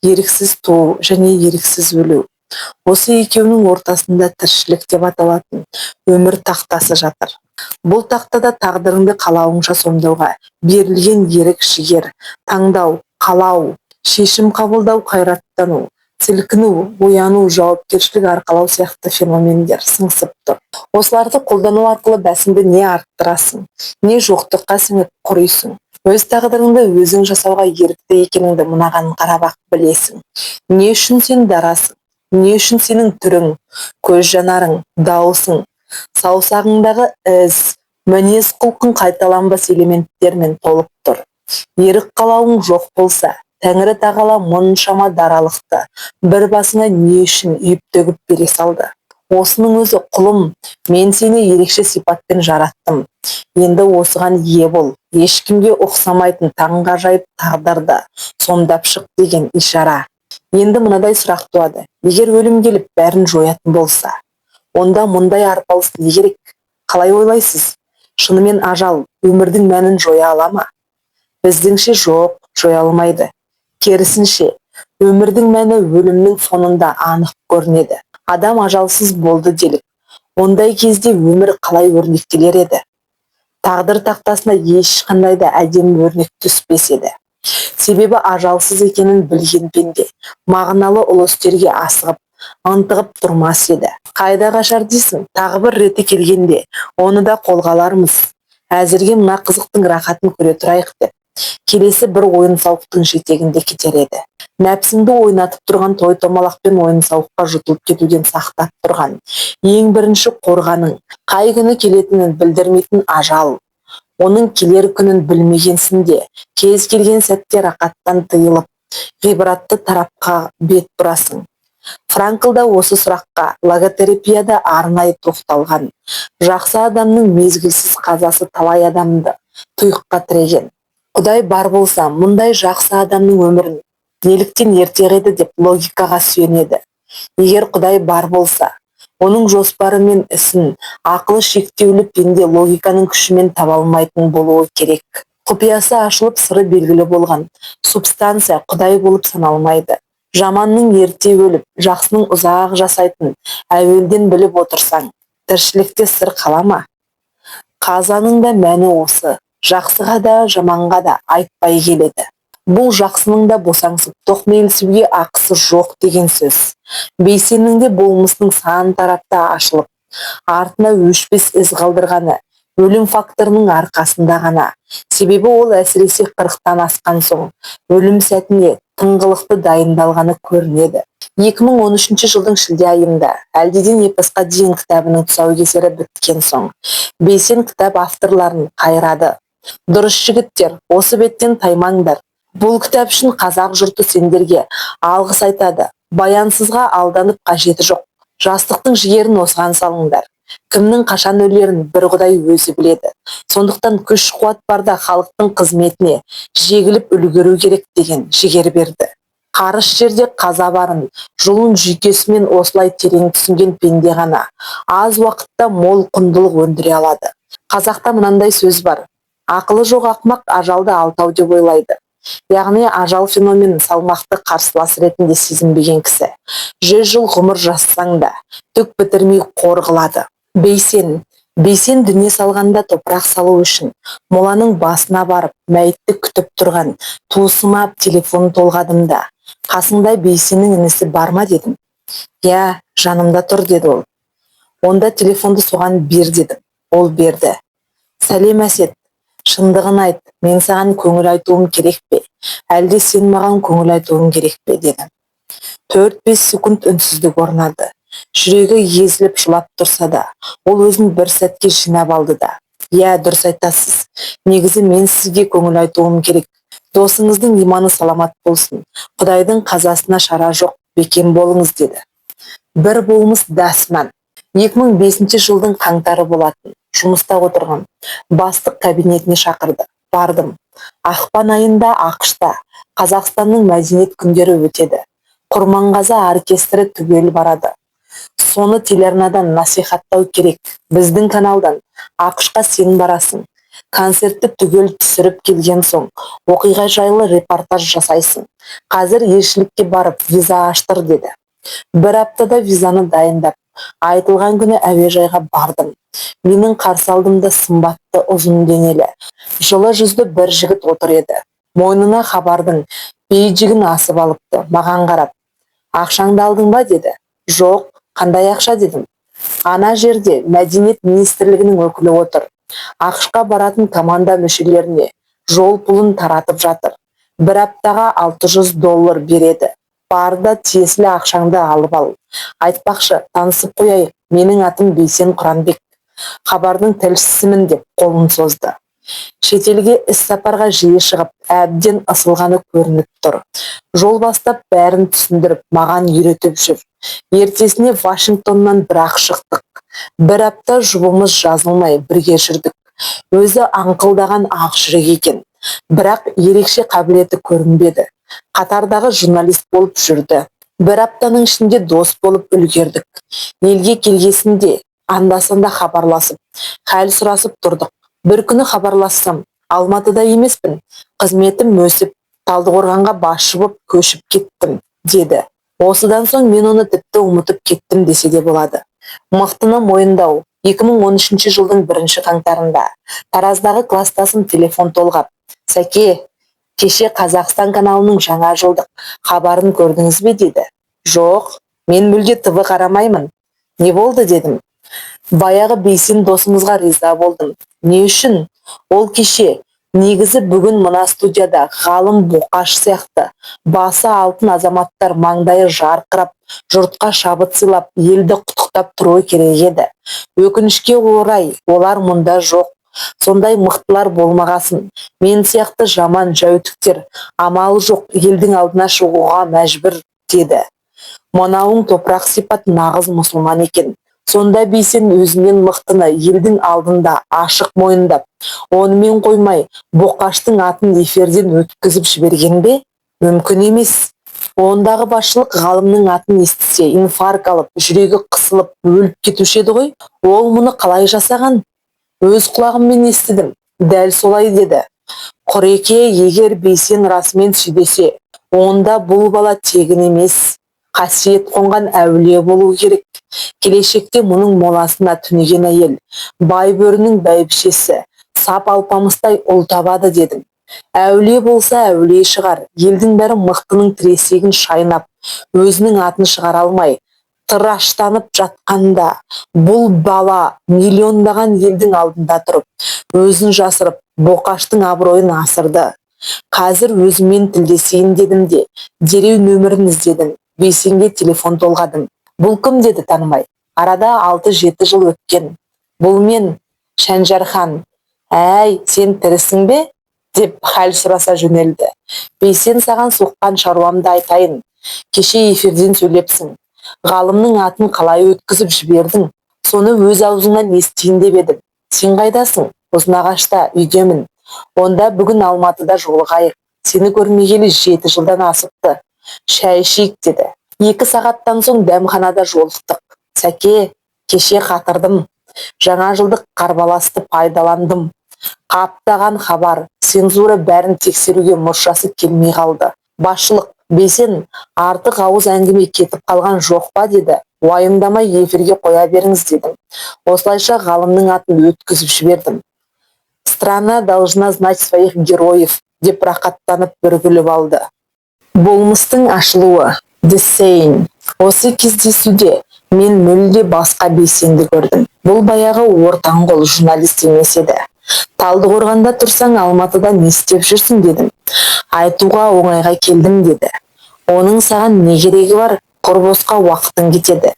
еріксіз туу және еріксіз өлу. Осы екеуінің ортасында тіршілік деп аталатын өмір тақтасы жатыр. Бұл тақтада тағдырыңды қалауыңша сомдауға берілген ерік, жігер, таңдау, қалау, шешім қабылдау, қайраттану, сілкіну, ояну, жауапкершілік арқалау сияқты феномендер сыңсып тұр. Осыларды қолдану арқылы бәсіңді не арттырасың, не жоқтыққа сіңіп құрисың. Өз тағдырыңды өзің жасауға ерікті екеніңді мынаған қарап-ақ білесің. Не үшін сен дарасың? Не үшін сенің түрің, көз жанарың, дауысың, саусағыңдағы із, мінез құлқың қайталанбас элементтермен толып тұр. Ерік қалауың жоқ болса, Тәңірі тағала мұншама даралықты бір басына не үшін үйіп төгіп бере салды? Осының өзі құлым, мен сені ерекше сипатпен жараттым. Енді осыған ие бол, ешкімге ұқсамайтын таңғажайып тағдырды сомдап шық деген ишара. Енді мынадай сұрақ туады. Егер өлім келіп бәрін жоятын болса, онда мұндай арпалыс не керек? Қалай ойлайсыз? Шынымен ажал өмірдің мәнін жоя ала ма? Біздіңше жоқ, жоя алмайды. Керісінше, өмірдің мәні өлімнің соңында анық көрінеді. Адам ажалсыз болды делік. Ондай кезде өмір қалай өрнектелер еді? Тағдыр тақтасына ешқандай да әдемі өрнек түспес еді. Себебі ажалсыз екенін білген пенде мағыналы ұлы істерге асығып, ынтығып тұрмас еді. Қайда қашар дейсің? Тағы бір реті келгенде оны да қолға алармыз. Әзірге мына қызықтың рахатын көре тұрайық деп, келесі бір ойын сауықтың жетегінде кетер еді. Нәпсіңді ойнатып тұрған той томалақпен ойын сауыққа жұтылып кетуден сақтап тұрған ең бірінші қорғаның қай күні келетінін білдірмейтін ажал. Оның келер күнін білмегенсін де, кез келген сәтте рақаттан тыйылып, ғибратты тарапқа бет бұрасың. Франкл да осы сұраққа логотерапияда арнайы тоқталған. Жақсы адамның мезгілсіз қазасы талай адамды тұйыққа тіреген. Құдай бар болса, мұндай жақсы адамның өмірін неліктен ерте қиды деп логикаға сүйенеді. Егер Құдай бар болса, оның жоспары мен ісін ақылы шектеулі пенде логиканың күшімен таба алмайтын болуы керек. Құпиясы ашылып сыры белгілі болған субстанция Құдай болып саналмайды. Жаманның ерте өліп, жақсының ұзақ жасайтын әуелден біліп отырсаң, тіршілікте сыр қала ма? Қазаның да мәні осы, жақсыға да жаманға да айтпай келеді. Бұл жақсының да босаңсып тоқмейілсуге ақысы жоқ деген сөз. Бейсеннің де болмысының сан тарапта ашылып, артына өшпес із қалдырғаны өлім факторының арқасында ғана. Себебі ол әсіресе 40-тан асқан соң өлім сәтіне тыңғылықты дайындалғаны көрінеді. 2013 жылдың шілде айында Әлдиден эпосқа дейін кітабының тұсаукесері біткен соң Бейсен кітап авторларын қайрады. Дұрыс жігіттер, осы беттен таймаңдар. Бұл кітап үшін қазақ жұрты сендерге алғыс айтады. Баянсызға алданып қажеті жоқ. Жастықтың жігерін осыған салыңдар. Кімнің қашан өлерін бір Құдай өзі біледі. Сондықтан күш қуат барда халықтың қызметіне жегіліп үлгеру керек деген жігер берді. Қарыс жерде қаза барын жолын жүйкесімен осылай терең түсінген пенде ғана аз уақытта мол құндылық өндіре алады. Қазақта мынандай сөз бар: ақылы жоқ ақымақ ажалды алтау деп ойлайды. Яғни ажал феноменін салмақты қарсылас ретінде сезінбеген кісі 100 жыл ғұмыр жасасаң да түк бітірмей қор қылады. Бейсен дүние салғанда топырақ салу үшін моланың басына барып мәйітті күтіп тұрған туысыма телефон толғадым да, қасыңда Бейсеннің інісі бар ма дедім. Я, жанымда тұр деді ол. Онда телефонды соған бер дедім. Ол берді. Сәлем әсет, шындығын айт, мен саған көңіл айтуым керек пе? Әлде сен маған көңіл айтуың керек пе? Деді. 4-5 секунд үнсіздік орнады. Жүрегі езіліп жылап тұрса да, ол өзін бір сәтке жинап алды да. Иә, дұрыс айтасыз. Негізі мен сізге көңіл айтуым керек. Досыңыздың иманы саламат болсын. Құдайдың қазасына шара жоқ, бекем болыңыз, деді. Бір болмыс дәсман. 2005 жылдың қаңтары болатын. Жұмыста отырған. Бастық кабинетіне шақырды. Бардым. Ақпан айында ақшта Қазақстанның мәдениет күндері өтеді. Құрманғазы оркестрі түгел барады. Соны телеарнадан насихаттау керек. Біздің каналдан. ақшқа сен барасың. Концертті түгел түсіріп келген соң, оқиға жайлы репортаж жасайсың. Қазір елшілікке барып виза аштыр, деді. Бір аптада визаны дайындап, айтылған күні әуежайға бардым. Менің қарсы алдымда сымбатты, ұзын денелі, жылы жүзді бір жігіт отыр еді. Мойнына хабардың бейджігін асып алыпты, маған қарап. Ақшаңды алдың ба, деді. Жоқ, қандай ақша, дедім. Ана жерде мәдениет министрлігінің өкілі отыр. ақшқа баратын команда мүшелеріне жол пұлын таратып жатыр. Бір аптаға $600 береді. Бар да тиесілі ақшаңды алып ал. Айтпақшы, танысып қояйық, менің атым Бейсен Құранбек. Хабардың тілшісімін, деп қолын созды. Шетелге іс-сапарға жиі шығып, әбден ысылғаны көрініп тұр. Жол бастап бәрін түсіндіріп, маған үйретіп жүр. Ертесіне Вашингтоннан бірақ шықтық. Бір апта жұбымыз жазылмай бірге жүрдік. Өзі аңқылдаған ақ жүрек екен. Бірақ ерекше қабілеті көрінбеді. Қатардағы журналист болып жүрді. Бір аптаның ішінде дос болып үлгердік. Елге келгесінде анда-санда хабарласып, хәл сұрасып тұрдық. Бір күні хабарлассам, Алматыда емеспін. Қызметім өсіп, Талдықорғанға басшы боп көшіп кеттім, деді. Осыдан соң мен оны тіпті ұмытып кеттім десе де болады. Мықтыны мойындау. 2013 жылдың 1 қаңтарында Тараздағы кластасым телефон толғап: «Сәке, кеше Қазақстан каналының жаңа жылдық хабарын көрдіңіз бе?» деді. «Жоқ, мен мүлде ТВ қарамаймын». «Не болды?» дедім. «Баяғы Бейсен досыңызға риза болдым». «Не үшін?» «Ол кеше, негізі бүгін мына студияда ғалым Боқаш сияқты басы алтын азаматтар маңдайы жарқырап, жұртқа шабыт сыйлап, елді құттықтап тұруы керек еді. Өкінішке орай, олар мұнда жоқ. Сондай мықтылар болмағасын, мен сияқты жаман жәутіктер амалы жоқ елдің алдына шығуға мәжбүр», деді. Мынауың топырақ сипат нағыз мұсылман екен. Сонда Бейсен өзінен мықтыны елдің алдында ашық мойындап, онымен қоймай, Боқаштың атын эфирден өткізіп жіберген бе? Мүмкін емес. Ондағы басшылық ғалымның атын естісе, инфаркт алып, жүрегі қысылып, өліп кетуші еді ғой. Ол мұны қалай жасаған? Өз құлағыммен естідім. Дәл солай, деді. Құреке, егер Бейсен расымен сүйдесе, онда бұл бала тегін емес, қасиет қонған әулие болу керек. Келешекте мұның моласына түнеген әйел, бай бөрінің бәйбішесі, сап алпамыстай ұл табады, дедім. Әулие болса әулие шығар. Елдің бәрі мықтының тіресегін шайнап, өзінің атын шығара алмай, тыраштанып жатқанда, бұл бала миллиондаған елдің алдында тұрып, өзін жасырып, Боқаштың абыройын асырды. Қазір өзімен тілдесейін дедім де, дереу нөмірін іздедім. Бейсенге телефон толғадым. «Бұл кім?» деді, танымай. Арада 6-7 жыл өткен. «Бұл мен, Шәнжархан». «Әй, сен тірісің бе?» деп хәл сұраса жөнелді. «Бейсен, саған соққан шаруамды айтайын. Кеше эфирден сөйлепсің. Ғалымның атын қалай өткізіп жібердің? Соны өз аузыңнан естейін деп едім. Сен қайдасың?» «Ұзынағашта, үйдемін». «Онда бүгін Алматыда жолығайық. Сені көрмегелі 7 жылдан асыпты. Шәй ішейік», деді. 2 сағаттан соң дәмханада жолықтық. «Сәке, кеше қатырдым. Жаңа жылдық қарбаласты пайдаландым. Қаптаған хабар, цензура бәрін тексеруге мұршасы келмей қалды. Басшылық: Бейсен, артық ауыз әңгіме кетіп қалған жоқ па?» деді. «Уайымдамай эфирге қоя беріңіз», дедім. Осылайша ғалымның атын өткізіп жібердім. «Страна должна знать своих героев», деп рақаттанып бір күліп алды. Болмыстың ашылуы. The Saying. Осы кездесуде мен мүлде басқа Бейсенді көрдім. Бұл баяғы ортаңқол журналист емес еді. Талдықорғанда тұрсаң, Алматыда не істеп жүрсің дедім. Айтуға оңайға келдім деді. Оның саған не керегі бар? Құр босқа уақытың кетеді.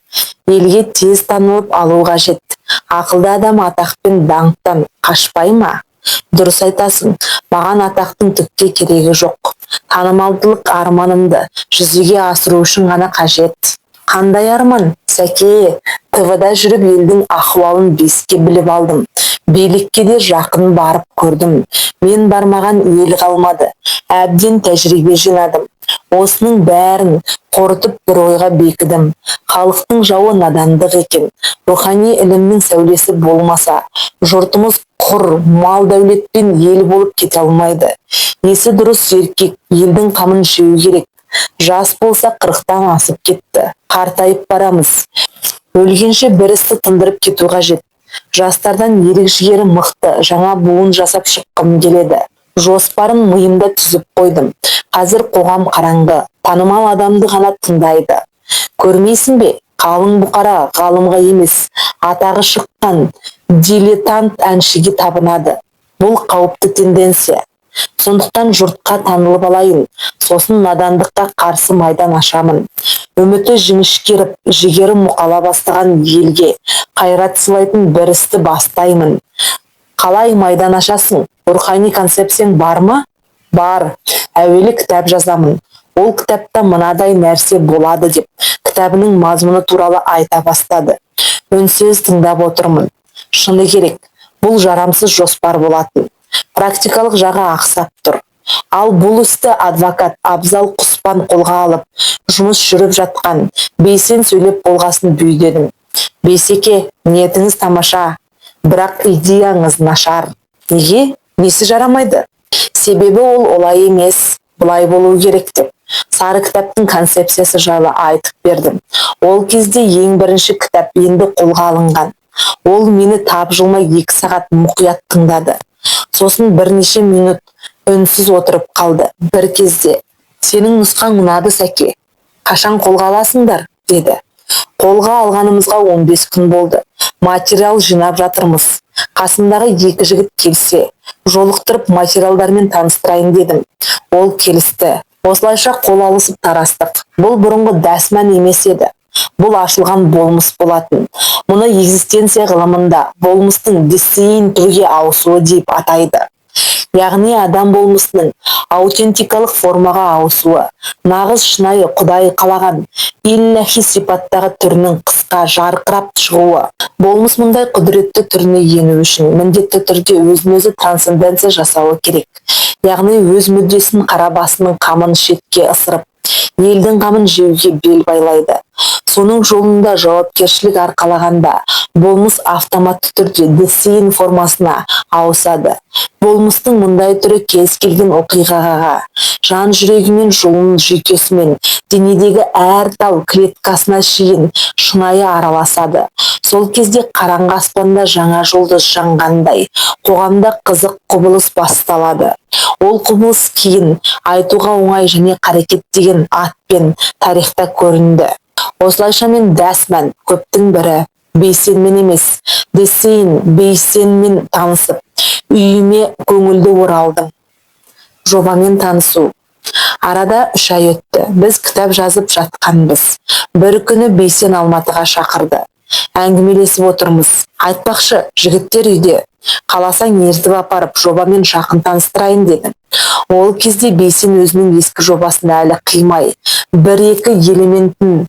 Елге тез танылып алу қажет. Ақылды адам атақ пен даңқтан қашпай ма? Дұрыс айтасың, маған атақтың түкке керегі жоқ. Танымалдылық арманымды жүзеге асыру үшін ғана қажет. Қандай арман, Сәке? ТВ-да жүріп елдің ахуалын беске біліп алдым. Билікке де жақын барып көрдім. Мен бармаған ел қалмады. Әбден тәжірибе жинадым. Осының бәрін қорытып бір ойға бекідім. Халықтың жауы надандық екен. Рухани ілімнің сәулесі болмаса, жұртымыз құр мал дәулетпен ел болып кете алмайды. Несі дұрыс еркек елдің қамын жеу керек. Жас болса 40-тан асып кетті. Қартайып барамыз. Өлгенше бір істі тындырып кету қажет. Жастардан ерік жігері мықты жаңа буын жасап шыққым келеді. Жоспарын миымда түзіп қойдым. Қазір қоғам қараңғы, танымал адамды ғана тыңдайды. Көрмейсің бе? Қалың бұқара ғалымға емес, атағы шыққан дилетант әншіге табынады. Бұл қауіпті тенденция. Сондықтан жұртқа танылып алайын, сосын надандыққа қарсы майдан ашамын. Үміті жіңішкеріп, жігері мұқала бастаған елге қайрат сыйлайтын бір істі бастаймын. Қалай майдан ашасың? Рухани концепцияң бар ма? Бар. Әуелі кітап жазамын. Ол кітапта мынадай нәрсе болады деп, кітабының мазмұны туралы айта бастады. Үнсіз тыңдап отырмын. Шыны керек, бұл жарамсыз жоспар болатын. Практикалық жағы ақсап тұр. Ал бұл істі адвокат Абзал Құспан қолға алып, жұмыс жүріп жатқан, бейсен сөйлеп болғасын бүйдедім. Бейсеке, ниетіңіз тамаша, бірақ идеяңыз нашар. Неге? Несі жарамайды? Себебі ол олай емес, бұлай болу керек деп. Сары кітаптың концепциясы жайлы айтып бердім. Ол кезде ең бірінші кітап енді қолға алынған. Ол мені тапжылмай 2 сағат мұқият тыңдады. Сосын бірнеше минут үнсіз отырып қалды. Бір кезде, сенің нұсқаң ұнады, Сәке. Қашан қолға аласыңдар? Деді. Қолға алғанымызға 15 күн болды. Материал жинап жатырмыз. Қасымдағы 2 жігіт келсе, жолықтырып материалдармен таныстырайын дедім. Ол келісті. Осылайша қол алысып тарастық. Бұл бұрынғы дәсман емес еді. Бұл ашылған болмыс болатын. Мұны экзистенция ғылымында болмыстың дисейн түрге ауысуы деп атайды. Яғни адам болмысының аутентикалық формаға ауысуы, нағыз шынайы Құдай қалаған илляхи сипаттағы түрінің қысқа жарқырап шығуы. Болмыс мұндай құдіретті түріне ену үшін міндетті түрде өзін-өзі трансценденция жасауы керек. Яғни өз мүддесін қара басының қамын шетке ысырып, елдің қамын жеуге бел байлайды. Соның жолында жауапкершілік арқалағанда болмыс автоматты түрде дисейн формасына ауысады. Болмыстың мұндай түрі кез келген оқиғаға, жан жүрегімен, жолын жүйкесімен, денедегі әр тал клеткасына шейін шынайы араласады. Сол кезде қараңғы аспанда жаңа жұлдыз жанғандай, қоғамда қызық құбылыс басталады. Ол құбылыс кейін айтуға оңай және қарекет деген атпен тарихта көрінді. Осылайша мен дәсмән, көптің бірі, бейсенмен емес, десейін бейсенмен танысып, үйіме көңілді оралдым. Жобамен танысу. Арада 3 ай өтті. Біз кітап жазып жатқанбыз. Бір күні Бейсен Алматыға шақырды. Әңгімелесіп отырмыз. Айтпақшы, жігіттер үйде. Қаласаң ертіп апарып, жобамен жақын таныстырайын дедім. Ол кезде Бейсен өзінің ескі жобасын әлі қимай, 1-2 элементін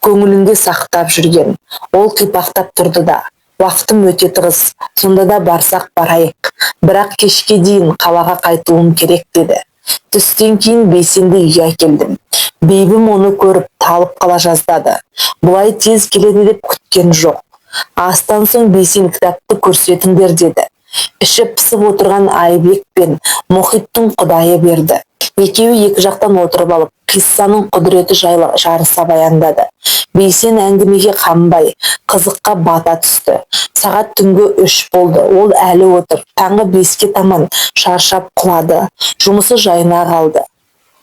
көңілінде сақтап жүрген. Ол қипақтап тұрды да. Уақытым өте тығыз, сонда да барсақ барайық. Бірақ кешке дейін қалаға қайтуым керек деді. Түстен кейін Бейсенді үйге әкелдім. Бейбім оны көріп талып қала жаздады. Бұлай тез келеді деп күткен жоқ. Астан соң Бейсен кітапты көрсетіңдер деді. Іші пысып отырған Айбек пен Мұхиттың құдайы берді. Екеуі 2 жақтан отырып алып, қиссаның құдіреті жайлы жарыса баяндады. Бейсен әңгімеге қанбай, қызыққа бата түсті. Сағат түнгі 3 болды, ол әлі отыр. Таңғы 5-ке таман шаршап құлады. Жұмысы жайына қалды.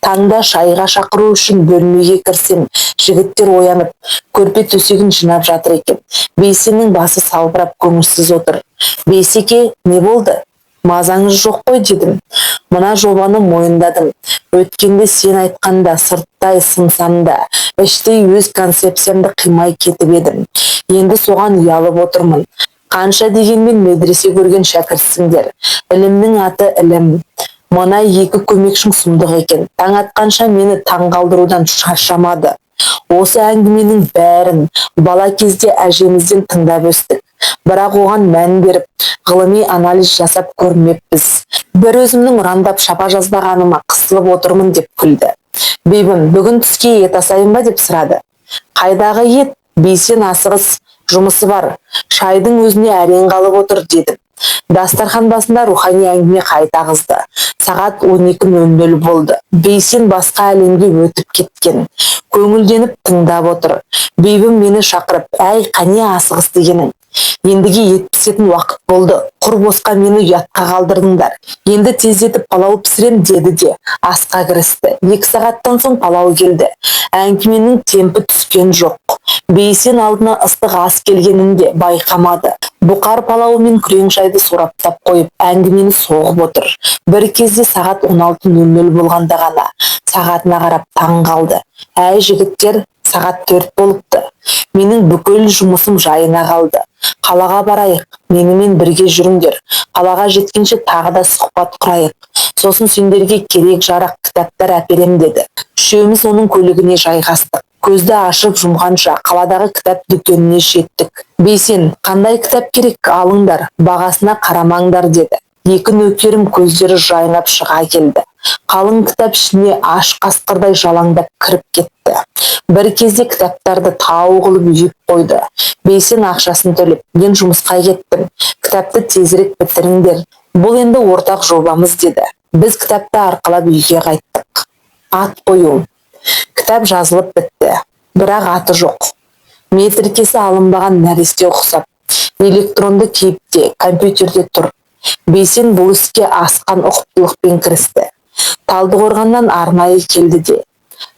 Таңда шайға шақыру үшін бөлмеге кірсем, жігіттер оянып, көрпе төсегін жинап жатыр екен. Бейсеннің басы салбырап көңілсіз отыр. Бейсеке, не болды? Мазаңыз жоқ қой дедім. Мына жобаны мойындадым. Өткенде сен айтқанда сырттай сынсамда, іштей өз концепциямды қимай кетіп едім. Енді соған ұялып отырмын. Қанша дегенмен медресе көрген шәкіртсіңдер. Ілімнің аты ілім. Мына екі көмекшің сұмдық екен. Таң атқанша мені таң қалдырудан шаршамады. Осы әңгіменің бәрін бала кезде әжемізден тыңдап өстік. Бірақ оған мән беріп, ғылыми анализ жасап көрмеппіз. Бір өзімнің ұрандап шапа жазбағаныма қысылып отырмын деп күлді. Бейбім, бүгін түске ет асайын ба деп сұрады. Қайдағы ет? Бейсен асығыс, жұмысы бар. Шайдың өзіне әрең қалып отыр дедім. Дастархан басында рухани әңгіме қайта ағызды. Сағат 12:00 болды. Бейсен басқа әлемге өтіп кеткен. Көңілденіп тыңдап отыр. Бейбім мені шақырып, әй, қане асығыс дегенің. Ендіге ет пісетін уақыт болды. Құр босқа мені ұятқа қалдырдыңдар. Енді тездетіп палау пісірем деді де асқа кірісті. 2 сағаттан соң палау келді. Әңгіменің темпі түскен жоқ. Бейсен алдына ыстық ас келгенін де байқамады. Бұқар палауы мен күрең шайды сораптап қойып, әңгімені соғып отыр. Бір кезде сағат 16:00 болғанда ғана сағатына қарап таң қалды. Әй жігіттер, сағат 4 болыпты. Менің бүкіл жұмысым жайына қалды. Қалаға барайық, менімен бірге жүріңдер. Қалаға жеткенше тағы да сұхбат құрайық. Сосын сендерге керек жарақ кітаптар әперем деді. Үшеуміз оның көлігіне жайғастық. Көзді ашып жұмғанша қаладағы кітап дүкеніне жеттік. Бейсен, қандай кітап керек, алыңдар, бағасына қарамаңдар деді. Екі нөкерім көздері жайнап шыға келді. Қалың кітап ішіне аш қасқырдай жалаңдап кіріп кетті. Бір кезде кітаптарды тау қылып үйіп қойды. Бейсен ақшасын төлеп, мен жұмысқа кеттім. Кітапты тезірек бітіріңдер. Бұл енді ортақ жобамыз деді. Біз кітапты арқалап үйге қайттық. Ат қою. Кітап жазылып бітті. Бірақ аты жоқ. Метіркесі алынбаған нәресте ұқсап. Электронды кейіпте, компьютерде тұр. Бейсен бұл іске асқан ұқыптылықпен кірісті. Талдықорғаннан арнайы келді де.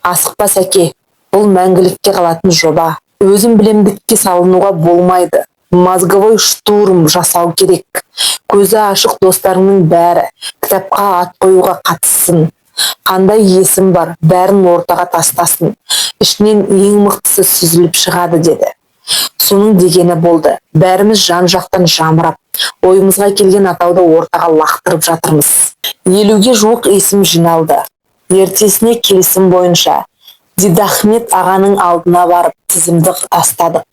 Асықпа сәке, бұл мәңгілікке қалатын жоба. Өзім білемдікке салынуға болмайды. Мозговой штурм жасау керек. Көзі ашық достарының бәрі кітапқа ат қоюға қатыссын. Қандай есім бар, бәрін ортаға тастасын. Ішінен ең мықтысы сүзіліп шығады деді. Соның дегені болды. Бәріміз жан-жақтан жамырап, ойымызға келген атауды ортаға лақтырып жатырмыз. 50-ге жуық есім жиналды. Ертесіне келісім бойынша Дидахмет ағаның алдына барып тізімді тастадық.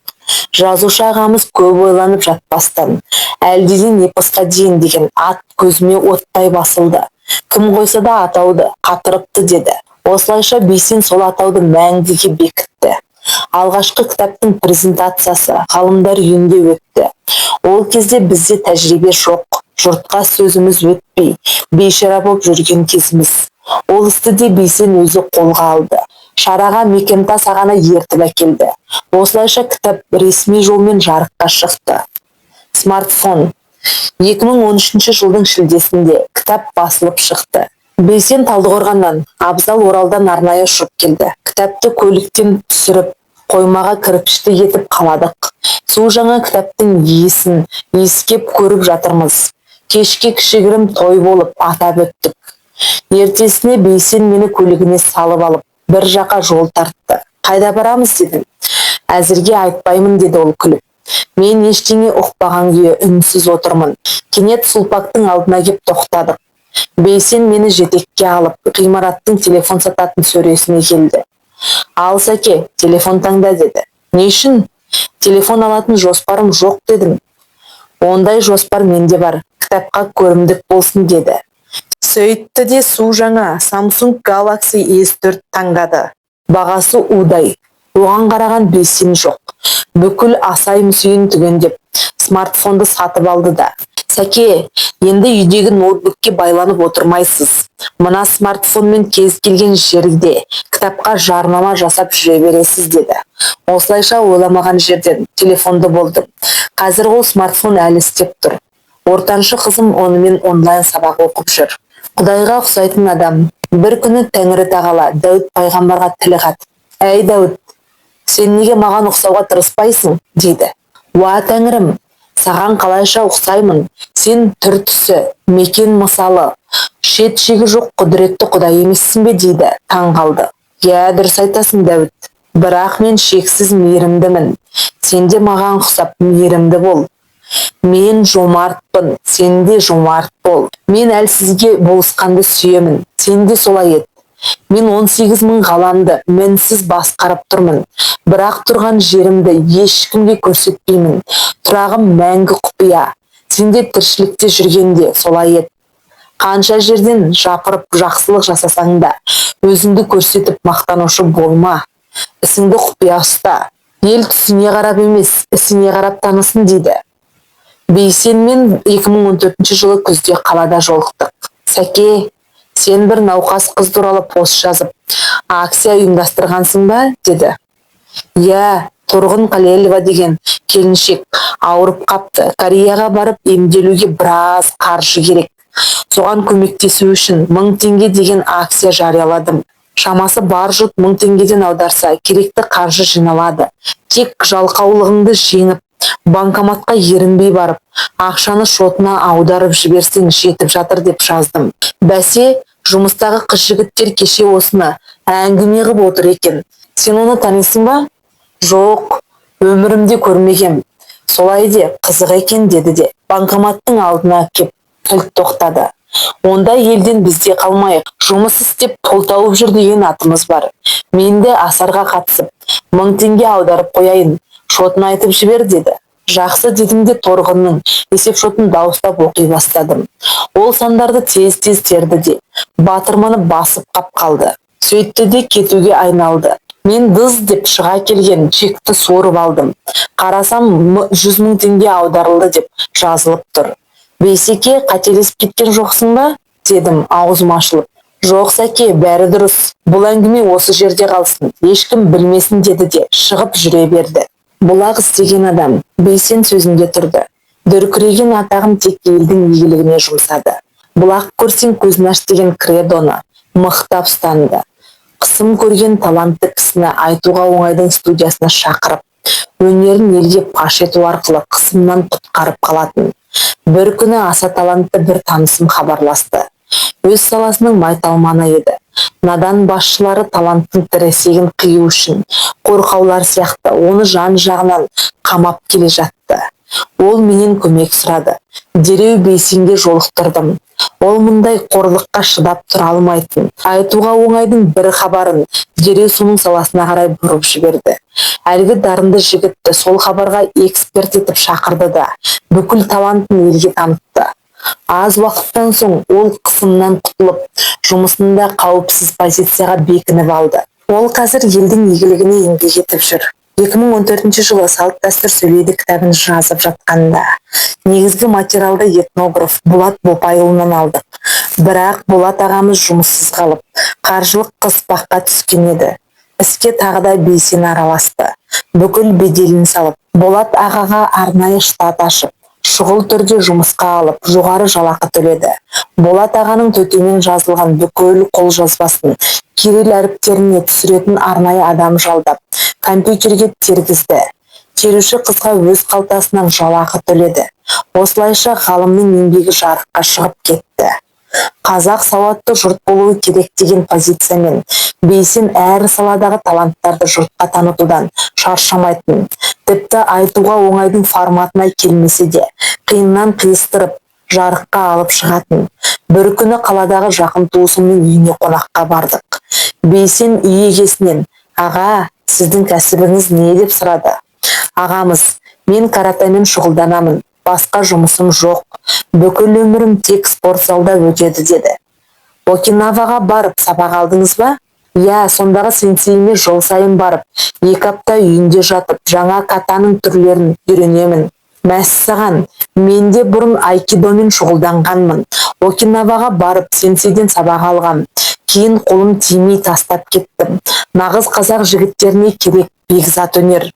Жазушы ағамыз көп ойланып жатпастан, әлдеден эпосқа дейін деген ат көзіме оттай басылды. Кім қойса да атауды қатырыпты деді. Осылайша Бейсен сол атауды мәңгіге бекітті. Алғашқы кітаптың презентациясы ғалымдар үйінде өтті. Ол кезде бізде тәжірибе жоқ, жұртқа сөзіміз өтпей, бейшара болып жүрген кезіміз. Ол істі де Бейсен өзі қолға алды. Шараға Мекемтас ағаны ертіп әкелді. Осылайша кітап ресми жолмен жарыққа шықты. Смартфон. 2013 жылдың шілдесінде кітап басылып шықты. Бейсен Талдықорғаннан, Абзал Оралдан арнайы ұшып келді. Кітапты көліктен түсіріп, қоймаға кірпішті етіп қаладық. Су жаңа кітаптың иесін иіскеп көріп жатырмыз. Кешке кішігірім той болып атап өттік. Ертесіне Бейсен мені көлігіне салып алып, бір жаққа жол тартты. Қайда барамыз дедім. Әзірге айтпаймын деді ол күліп. Мен ештеңе ұқпаған күйі үнсіз отырмын. Кенет Сұлпақтың алдына кеп тоқтадық. Бейсен мені жетекке алып, ғимараттың телефон сататын сөресіне келді. Ал сәке, телефон таңда деді. Не үшін? Телефон алатын жоспарым жоқ дедім. Ондай жоспар менде бар, кітапқа көрімдік болсын деді. Сөйтті де су жаңа Samsung Galaxy S4 таңдады. Бағасы удай. Оған қараған Бейсен жоқ. Бүкіл асай мүсейін түгендеп, смартфонды сатып алды да. Сәке, енді үйдегі ноутбукке байланып отырмайсыз. Мына смартфонмен кез келген жерде кітапқа жарнама жасап жүре бересіз деді. Осылайша ойламаған жерден телефонды болдым. Қазір ол смартфон әлі істеп тұр. Ортаншы қызым онымен онлайн сабақ оқып жүр. Құдайға ұқсайтын адам бір күні Тәңірі тағала Дәуіт пайғамбарға тіл қатып: «Әй Дәуіт, сен неге маған ұқсауға тырыспайсың?» дейді. «Уа Тәңірім, саған қалайша ұқсаймын? Сен түр түсі, мекен мысалы, шет шегі жоқ құдіретті Құдай емессің бе?» дейді. Таң қалды. «Иә, дұрыс айтасың Дәуіт. Бірақ мен шексіз мейірімдімін. Сен де маған ұқсап мейірімді бол. Мен жомартпын, сен де жомарт бол. Мен әлсізге болысқанды сүйемін, сен де солай ет. Мен 18 000 ғаламды мінсіз басқарып тұрмын. Бірақ тұрған жерімді ешкімге көрсетпеймін. Тұрағым мәңгі құпия. Сен де тіршілікте жүргенде солай ет. Қанша жерден жапырып жақсылық жасасаң да, өзіңді көрсетіп мақтанушы болма. Ісіңді құпия ұста. Ел түсіне қарап емес, ісіне қарап танысын» дейді. Бейсенмен 2014 жылы күзде қалада жолықтық. «Сәке, сен бір науқас қыз туралы пост жазып, акция ұйымдастырғансың ба?» деді. «Иә, Тұрғын Қалелова деген келіншек ауырып қапты. Кореяға барып емделуге біраз қаржы керек. Соған көмектесу үшін 1000 теңге деген акция жарияладым. Шамасы бар жұрт 1000 теңгеден аударса, керекті қаржы жиналады. Тек жалқаулығыңды жеңіп, банкоматқа ерінбей барып, ақшаны шотына аударып жіберсең жетіп жатыр» деп жаздым. Бәсе, жұмыстағы қыз-жігіттер кеше осыны әңгіме қылып отыр екен. «Сен оны танисың ба?» «Жоқ, өмірімде көрмегем. Солай де қызық екен» деді де банкоматтың алдына кеп кілт тоқтады. «Онда елден бізде қалмайық, жұмыс істеп пұл тауып жүр деген атымыз бар. Мен де асарға қатысып 1000 теңге аударып қояйын, шотын айтып жібер» деді. «Жақсы» дедім де Торғынның есеп шотын дауыстап оқи бастадым. Ол сандарды тез-тез терді де батырманы басып қап қалды. Сөйтті де кетуге айналды. Мен дыз деп шыға келген чекті суырып алдым. Қарасам 100 000 теңге аударылды деп жазылып тұр. «Бейсеке, қателесіп кеткен жоқсың ба?» дедім аузым ашылып. «Жоқ Сәке, бәрі дұрыс. Бұл әңгіме осы жерде қалсын, ешкім білмесін» деді де шығып жүре берді. Бұлақ істеген адам Бейсен сөзінде тұрды. Дүркіреген атағын тек елдің игілігіне жұмсады. Бұлақ көрсең көзін аш деген кредоны мықтап ұстанды. Қысым көрген талантты кісіні Айтуға оңайдың студиясына шақырып, өнерін елге паш ету арқылы қысымнан құтқарып қалатын. Бір күні аса талантты бір танысым хабарласты. Өз саласының майталманы еді. Надан басшылары таланттың тіресегін қию үшін қорқаулар сияқты оны жан жағынан қамап келе жатты. Ол менен көмек сұрады. Дереу Бейсенге жолықтырдым. Ол мұндай қорлыққа шыдап тұра алмайтын. Айтуға оңайдың бір хабарын дереу соның саласына қарай бұрып жіберді. Әлгі дарынды жігітті сол хабарға эксперт етіп шақырды да бүкіл талантын елге танытты. Аз уақыттан соң ол қысымнан құтылып, жұмысында қауіпсіз позицияға бекініп алды. Ол қазір елдің игілігіне еңбек етіп жүр. 2014 жылы «Салт дәстүр сөйлейді» кітабын жазып жатқанда негізгі материалды этнограф Болат Бопайұлынан алдық. Бірақ Болат ағамыз жұмыссыз қалып, қаржылық қыспаққа түскен еді. Іске тағы да Бейсен араласты. Бүкіл беделін салып, Болат ағаға арнайы штат ашып, шұғыл түрде жұмысқа алып, жоғары жалақы төледі. Болат ағаның төтемен жазылған бүкіл қолжазбасын кирилл әріптеріне түсіретін арнайы адам жалдап, компьютерге тергізді. Теруші қызға өз қалтасынан жалақы төледі. Осылайша ғалымның еңбегі жарыққа шығып кетті. Қазақ сауатты жұрт болуы керек деген позициямен Бейсен әр саладағы таланттарды жұртқа танытудан шаршамайтын. Тіпті Айтуға оңайдың форматына келмесе де қиыннан қиыстырып жарыққа алып шығатын. Бір күні қаладағы жақын туысымның үйіне қонаққа бардық. Бейсен үй егесінен: «Аға, сіздің кәсібіңіз не?» деп сұрады. Ағамыз: «Мен каратэмен шұғылданамын. Басқа жұмысым жоқ. Бүкіл өмірім тек спорт залда өтеді» деді. «Окинаваға барып сабақ алдыңыз ба?» «Иә, сондағы сенсейіме жыл сайын барып, 2 апта үйінде жатып, жаңа катаның түрлерін үйренемін». «Мәссаған, мен де бұрын айкидомен шұғылданғанмын. Окинаваға барып сенсейден сабақ алғам. Кейін қолым тимей тастап кеттім. Нағыз қазақ жігіттеріне керек бекзат өнер.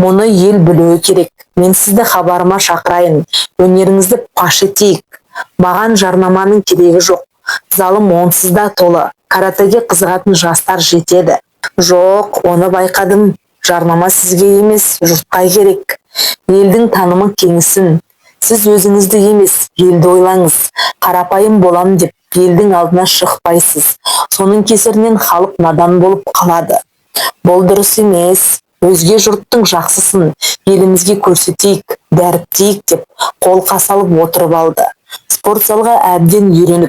Мұны ел білуі керек. Мен сізді хабарыма шақырайын. Өнеріңізді паш етейік. Маған жарнаманың керегі жоқ. залым онсыз да толы. Каратеге қызығатын жастар жетеді. Жоқ, оны байқадым. Жарнама сізге емес, жұртқа керек. Елдің танымы кеңісін. Сіз өзіңізді емес, елді ойлаңыз. Қарапайым болам деп елдің алдына шықпайсыз. Соның кесірінен халық надан болып қалады. Бұл дұрыс емес. Өзге жұрттың жақсысын елімізге көрсетейік, дәріптейік деп қолқа салып отырып алды. Спорт залға әбден үйреніп,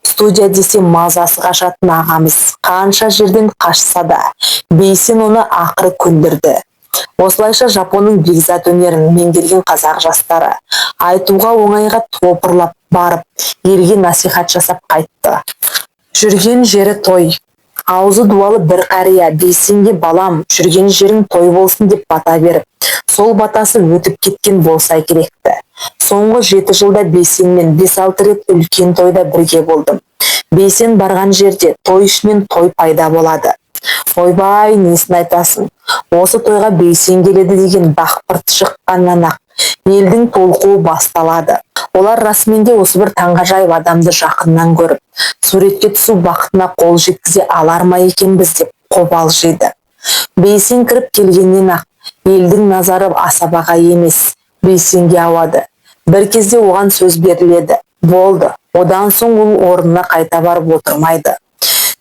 студия десе мазасы қашатын ағамыз қанша жерден қашса да, Бейсен оны ақыры көндірді. Осылайша Жапонның бекзат өнерін меңгерген қазақ жастары айтуға оңайға топырлап барып, елге насихат жасап қайтты. Жүрген жері той. Аузы дуалы бір қария Бейсенге балам, жүрген жерің той болсын деп бата беріп, сол батасы өтіп кеткен болса керекті. Соңғы 7 жылда Бейсенмен 5-6 рет үлкен тойда бірге болдым. Бейсен барған жерде той ішінен той пайда болады. Ойбай, несін айтасың? Осы тойға Бейсен келеді деген дақпырт шыққаннан ақ елдің толқуы басталады. Олар расымен де осы бір таңғажайып адамды жақыннан көріп, суретке түсу бақытына қол жеткізе алар ма екенбіз деп қобалжиды. Бейсен кіріп келгеннен ақ елдің назары асабаға емес, Бейсенге ауады. Бір кезде оған сөз беріледі. Болды. Одан соң ол орнына қайта барып отырмайды.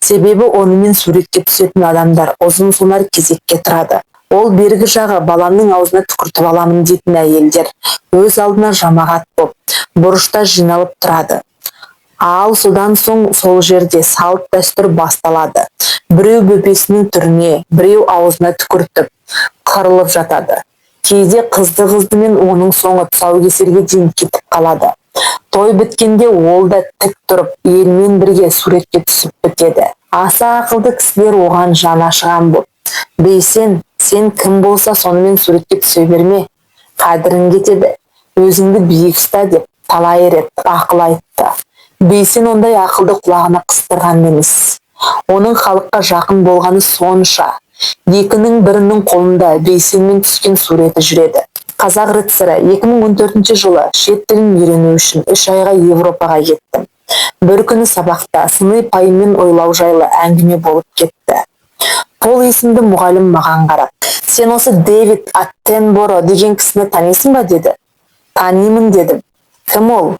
Себебі онымен суретке түсетін адамдар ұзын сонар кезекке тұрады. Ол бергі жағы баламның аузына түкіртіп аламын дейтін әйелдер өз алдына жамағат боп, бұрышта жиналып тұрады. Ал содан соң сол жерде салт дәстүр басталады. Біреу бөпесінің түріне, біреу аузына түкіртіп, қырылып жатады. Кейде қызды-қыздымен оның соңы тұсаукесерге дейін кетіп қалады. Той біткенде ол да тік тұрып, елмен бірге суретке түсіп бітеді. Аса ақылды кісілер оған жан ашыған боп, Бейсен, сен кім болса сонымен суретке түсе берме, қадірің кетеді, өзіңді биік ұста деп талай рет ақыл айтты. Бейсен ондай ақылды құлағына қыстырған емес. Оның халыққа жақын болғаны сонша. Екінің бірінің қолында Бейсенмен түскен суреті жүреді. Қазақ рыцары 2014 жылы шет тілін үйрену үшін 3 айға Европаға кеттім. Бір күні сабақта сыни пайыммен ойлау жайлы әңгіме болып кетті. Пол есімді мұғалім маған қарап, сен осы Дэвид Аттенборо деген кісіні танисың ба деді. Танимын дедім. Кім ол?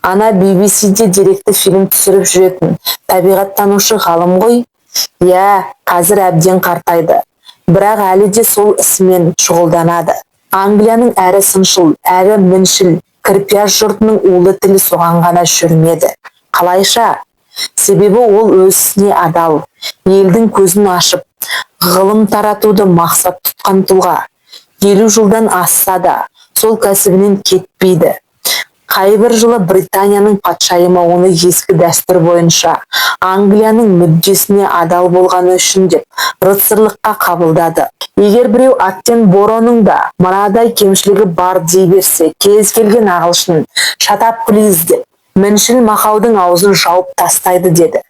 Ана BBC-де деректі фильм түсіріп жүретін табиғаттанушы ғалым ғой. Иә, қазір әбден қартайды. Бірақ әлі де сол ісімен шұғылданады. Англияның әрі сыншыл, әрі міншіл, кірпияз жұртының улы тілі соған ғана жүрмеді. Қалайша? Себебі ол өз ісіне адал, елдің көзін ашып, ғылым таратуды мақсат тұтқан тұлға. 50 жылдан асса да, сол кәсібінен кетпейді. Қайбір жылы Британияның патшайымы оны ескі дәстүр бойынша Англияның мүддесіне адал болғаны үшін деп рыцарлыққа қабылдады. Егер біреу Аттенбороның да мынадай кемшілігі бар дей берсе, кез келген ағылшын shut up please деп міншіл мақаудың аузын жауып тастайды деді.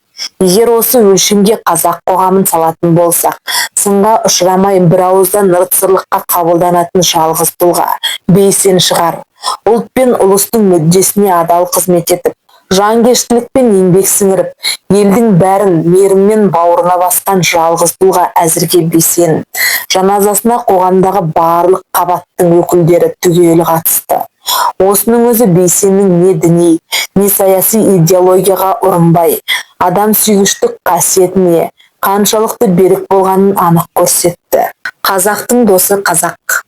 Егер осы өлшемге қазақ қоғамын салатын болсақ, сынға ұшырамай бір ауыздан рыцарлыққа қабылданатын жалғыз тұлға Бейсен шығар. Ұлт пен ұлыстың мүддесіне адал қызмет етіп, жанкештілікпен еңбек сіңіріп, елдің бәрін мейіріммен бауырына басқан жалғыз тұлға әзірге Бейсен. Жаназасына қоғамдағы барлық қабаттың өкілдері түгел қатысты. Осының өзі Бейсеннің не діни, не саяси идеологияға ұрынбай, адам сүйгіштік қасиетіне қаншалықты берік болғанын анық көрсетті. Қазақтың досы қазақ.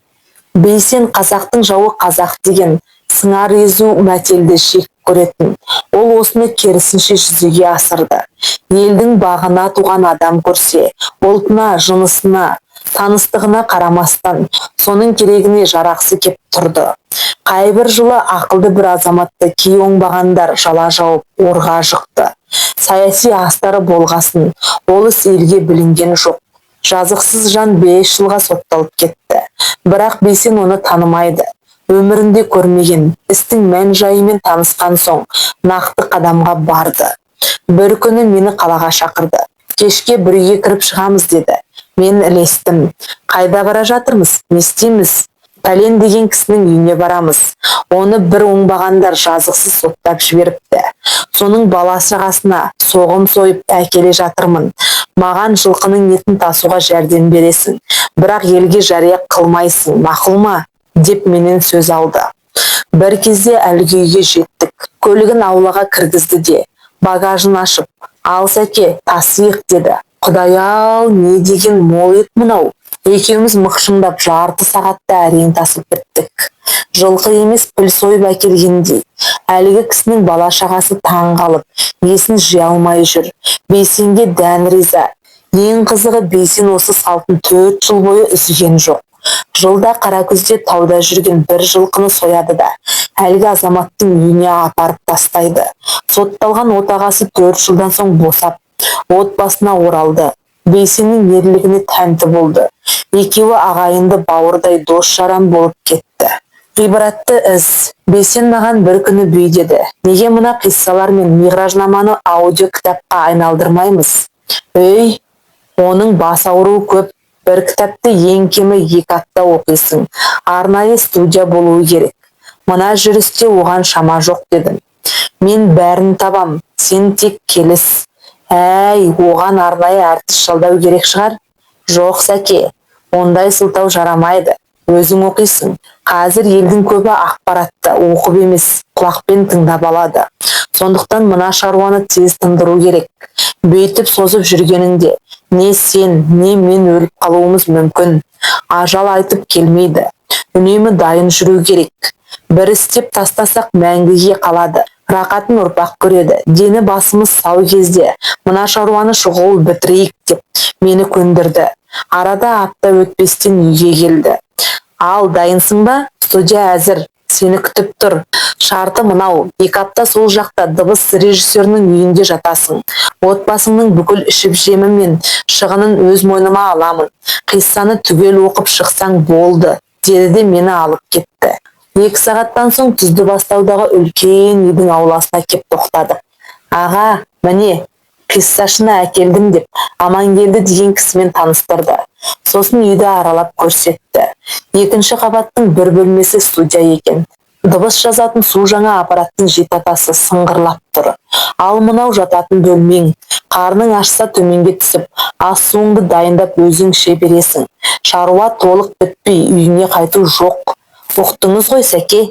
Бейсен қазақтың жауы қазақ деген сыңар езу мәтелді шек көретін. Ол осыны керісінше жүзеге асырды. Елдің бағына туған адам көрсе, ұлтына, жынысына, таныстығына қарамастан, соның керегіне жарақсы кеп тұрды. Қайбір жылы ақылды бір азаматты кей оңбағандар жала жауып орға жықты. Саяси астары болғасын, ол іс елге білінген жоқ. Жазықсыз жан 5 жылға сотталып кетті. Бірақ Бейсен оны танымайды. Өмірінде көрмеген, істің мән жайымен танысқан соң нақты қадамға барды. Бір күні мені қалаға шақырды. Кешке бірге кіріп шығамыз деді. Мен ілестім. Қайда бара жатырмыз? Не істейміз? пәлен деген кісінің үйіне барамыз. Оны бір оңбағандар жазықсыз соттап жіберіпті. Соның бала-шағасына соғым сойып әкеле жатырмын. Маған жылқының етін тасуға жәрдем бересің. Бірақ елге жария қылмайсың, мақұл ма? Деп менен сөз алды. Бір кезде әлгі үйге жеттік. Көлігін аулаға кіргізді де, багажын ашып, ал сәке, тасиық деді. Құдай-ау, не деген мол ет мынау. Екеуміз мықшыңдап жарты сағатта әрең тасып біттік. Жылқы емес піл сойып әкелгендей. Әлгі кісінің бала-шағасы таң қалып, есін жия алмай жүр. Бейсенге дән риза. Ең қызығы, Бейсен осы салтын 4 жыл бойы үзген жоқ. Жылда Қаракүзде тауда жүрген бір жылқыны сояды да әлгі азаматтың үйіне апарып тастайды. Сотталған отағасы 4 жылдан соң босап, отбасына оралды. Бейсеннің ерлігіне тәнті болды. Екеуі ағайынды бауырдай дос-жаран болып кетті. Ғибратты іс. Бейсен маған бір күні бүй деді. Неге мына қиссалар мен миғражнаманы аудио кітапқа айналдырмаймыз? Өй, оның бас ауруы көп. Бір кітапты ең кемі 2 апта оқисың. Арнайы студия болуы керек. Мына жүрісте оған шама жоқ дедім. Мен бәрін табам, сен тек келіс. Әй, оған арнайы әртіс жалдау керек шығар? Жоқ сәке, ондай сылтау жарамайды. Өзің оқисың. Қазір елдің көбі ақпаратты оқып емес, құлақпен тыңдап алады. Сондықтан мына шаруаны тез тындыру керек. Бейтіп созып жүргеніңде не сен, не мен өліп қалуымыз мүмкін. Ажал айтып келмейді. Үнемі дайын жүру керек. Бір істеп тастасақ мәңгіге қалады. Рақатын ұрпақ көреді. Дені басымыз сау кезде мына шаруаны шұғыл бітірейік деп мені көндірді. Арада апта өтпестен үйге келді. Ал, дайынсың ба? Студия әзір. Сені күтіп тұр. Шарты мынау, 2 апта сол жақта дыбыс режиссерінің үйінде жатасың. Отбасыңның бүкіл ішіп жемі мен шығынын өз мойныма аламын. Қиссаны түгел оқып шықсаң болды, деді де мені алып кетті. 2 сағаттан соң Түзді Бастаудағы үлкен үйдің ауласына кеп тоқтадық. Аға, міне, қиссашыны әкелдім деп, Амангелді деген кісімен таныстырды. Сосын үйді аралап көрсетті. 2-ші қабаттың бір бөлмесі студия екен. Дыбыс жазатын су жаңа аппараттың жетатасы сыңғырлап тұр. Ал мынау жататын бөлмең. Қарның ашса төменге түсіп, ас суыңды дайындап өзің іше бересің. Шаруа толық бітпей үйіңе қайту жоқ. Ұқтыңыз ғой сәке?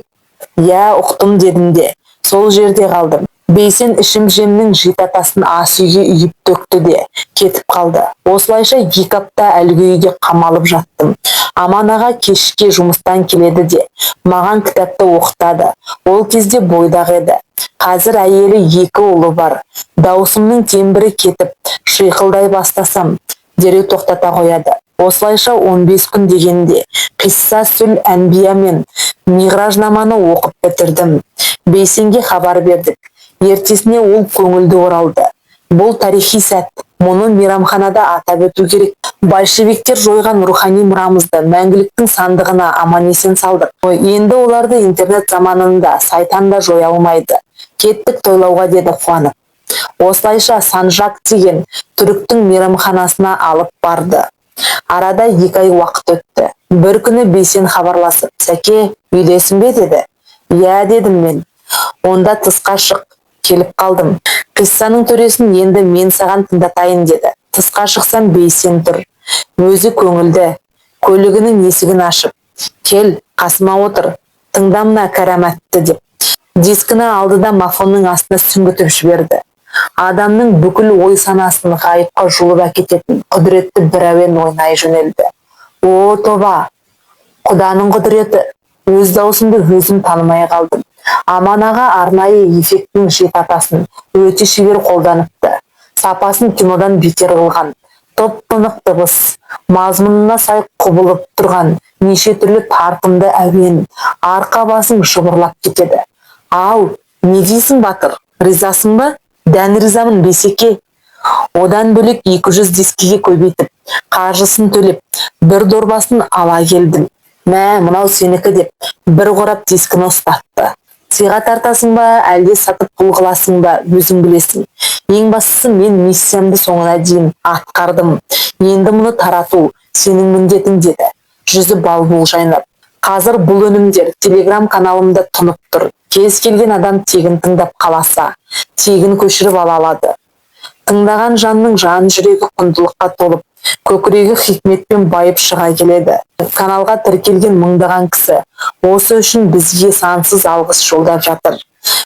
Я, ұқтым дедім де. Сол жерде қалдым. Бейсен ішім жемнің жетатасын ас үйге үйіп төкті де кетіп қалды. Осылайша 2 апта әлгі үйде қамалып жаттым. Аман аға кешке жұмыстан келеді де маған кітапты оқытады. Ол кезде бойдақ еді. Қазір әйелі 2 ұлы бар. Даусымның тембірі кетіп, шиқылдай бастасам, дереу тоқтата қояды. Осылайша 15 күн дегенде қисса сүл әнбия мен миғражнаманы оқып бітірдім. Бейсенге хабар бердік. Ертесіне ол көңілді оралды. Бұл тарихи сәт. Мұны мейрамханада атап өту керек. Большевиктер жойған рухани мұрамызды мәңгіліктің сандығына аман-есен салдық. Енді оларды интернет заманында сайтан да жоя алмайды. Кеттік тойлауға деді қуанып. Осылайша Санжак деген түріктің мейрамханасына алып барды. Арада 2 ай уақыт өтті. Бір күні Бейсен хабарласып, сәке, үйдесің бе деді. Я, дедім мен. Онда тысқа шық. Келіп қалдым. Қиссаның төресін енді мен саған тыңдатайын деді. Тысқа шықсам Бейсен тұр. Өзі көңілді. Көлігінің есігін ашып. Кел, қасыма отыр. Тыңда мына кәрамәтті деп. Дискіні алды да мафонның астына сүңгітіп жіберді. Адамның бүкіл ой санасын ғайыпқа жұлып әкететін құдіретті бір әуен ойнай жөнелді. О, тоба! Құданың құдіреті. Өз даусымды өзім танымай қалдым. Аман аға арнайы эффекттің жетатасын өте шебер қолданыпты. Сапасын кинодан бетер қылған. Топ-тынық дыбыс, мазмұнына сай құбылып тұрған неше түрлі тартымды әуен, арқа басың шұбырлап кетеді. Ау, не дейсің батыр? Ризасың ба? Дән ризамын Бейсеке. Одан бөлек 200 дискіге көбейтіп, қаржысын төлеп, бір дорбасын ала келдім. Мә, мынау сенікі деп, бір қорап дискіні ұстатты. Сыйға тартасың ба, әлде сатып пұл қыласың ба, өзің білесің. Ең бастысы мен миссиямды соңына дейін атқардым. Енді мұны тарату сенің міндетің деді. Жүзі бал-бұл жайнап. Қазір бұл өнімдер Telegram каналымда тұнып тұр. Кез келген адам тегін тыңдап қаласа, тегін көшіріп ала алады. Тыңдаған жанның жан жүрегі құндылыққа толып, көкірегі хикметпен байып шыға келеді. Каналға тіркелген мыңдаған кісі осы үшін бізге сансыз алғыс жолдап жатыр.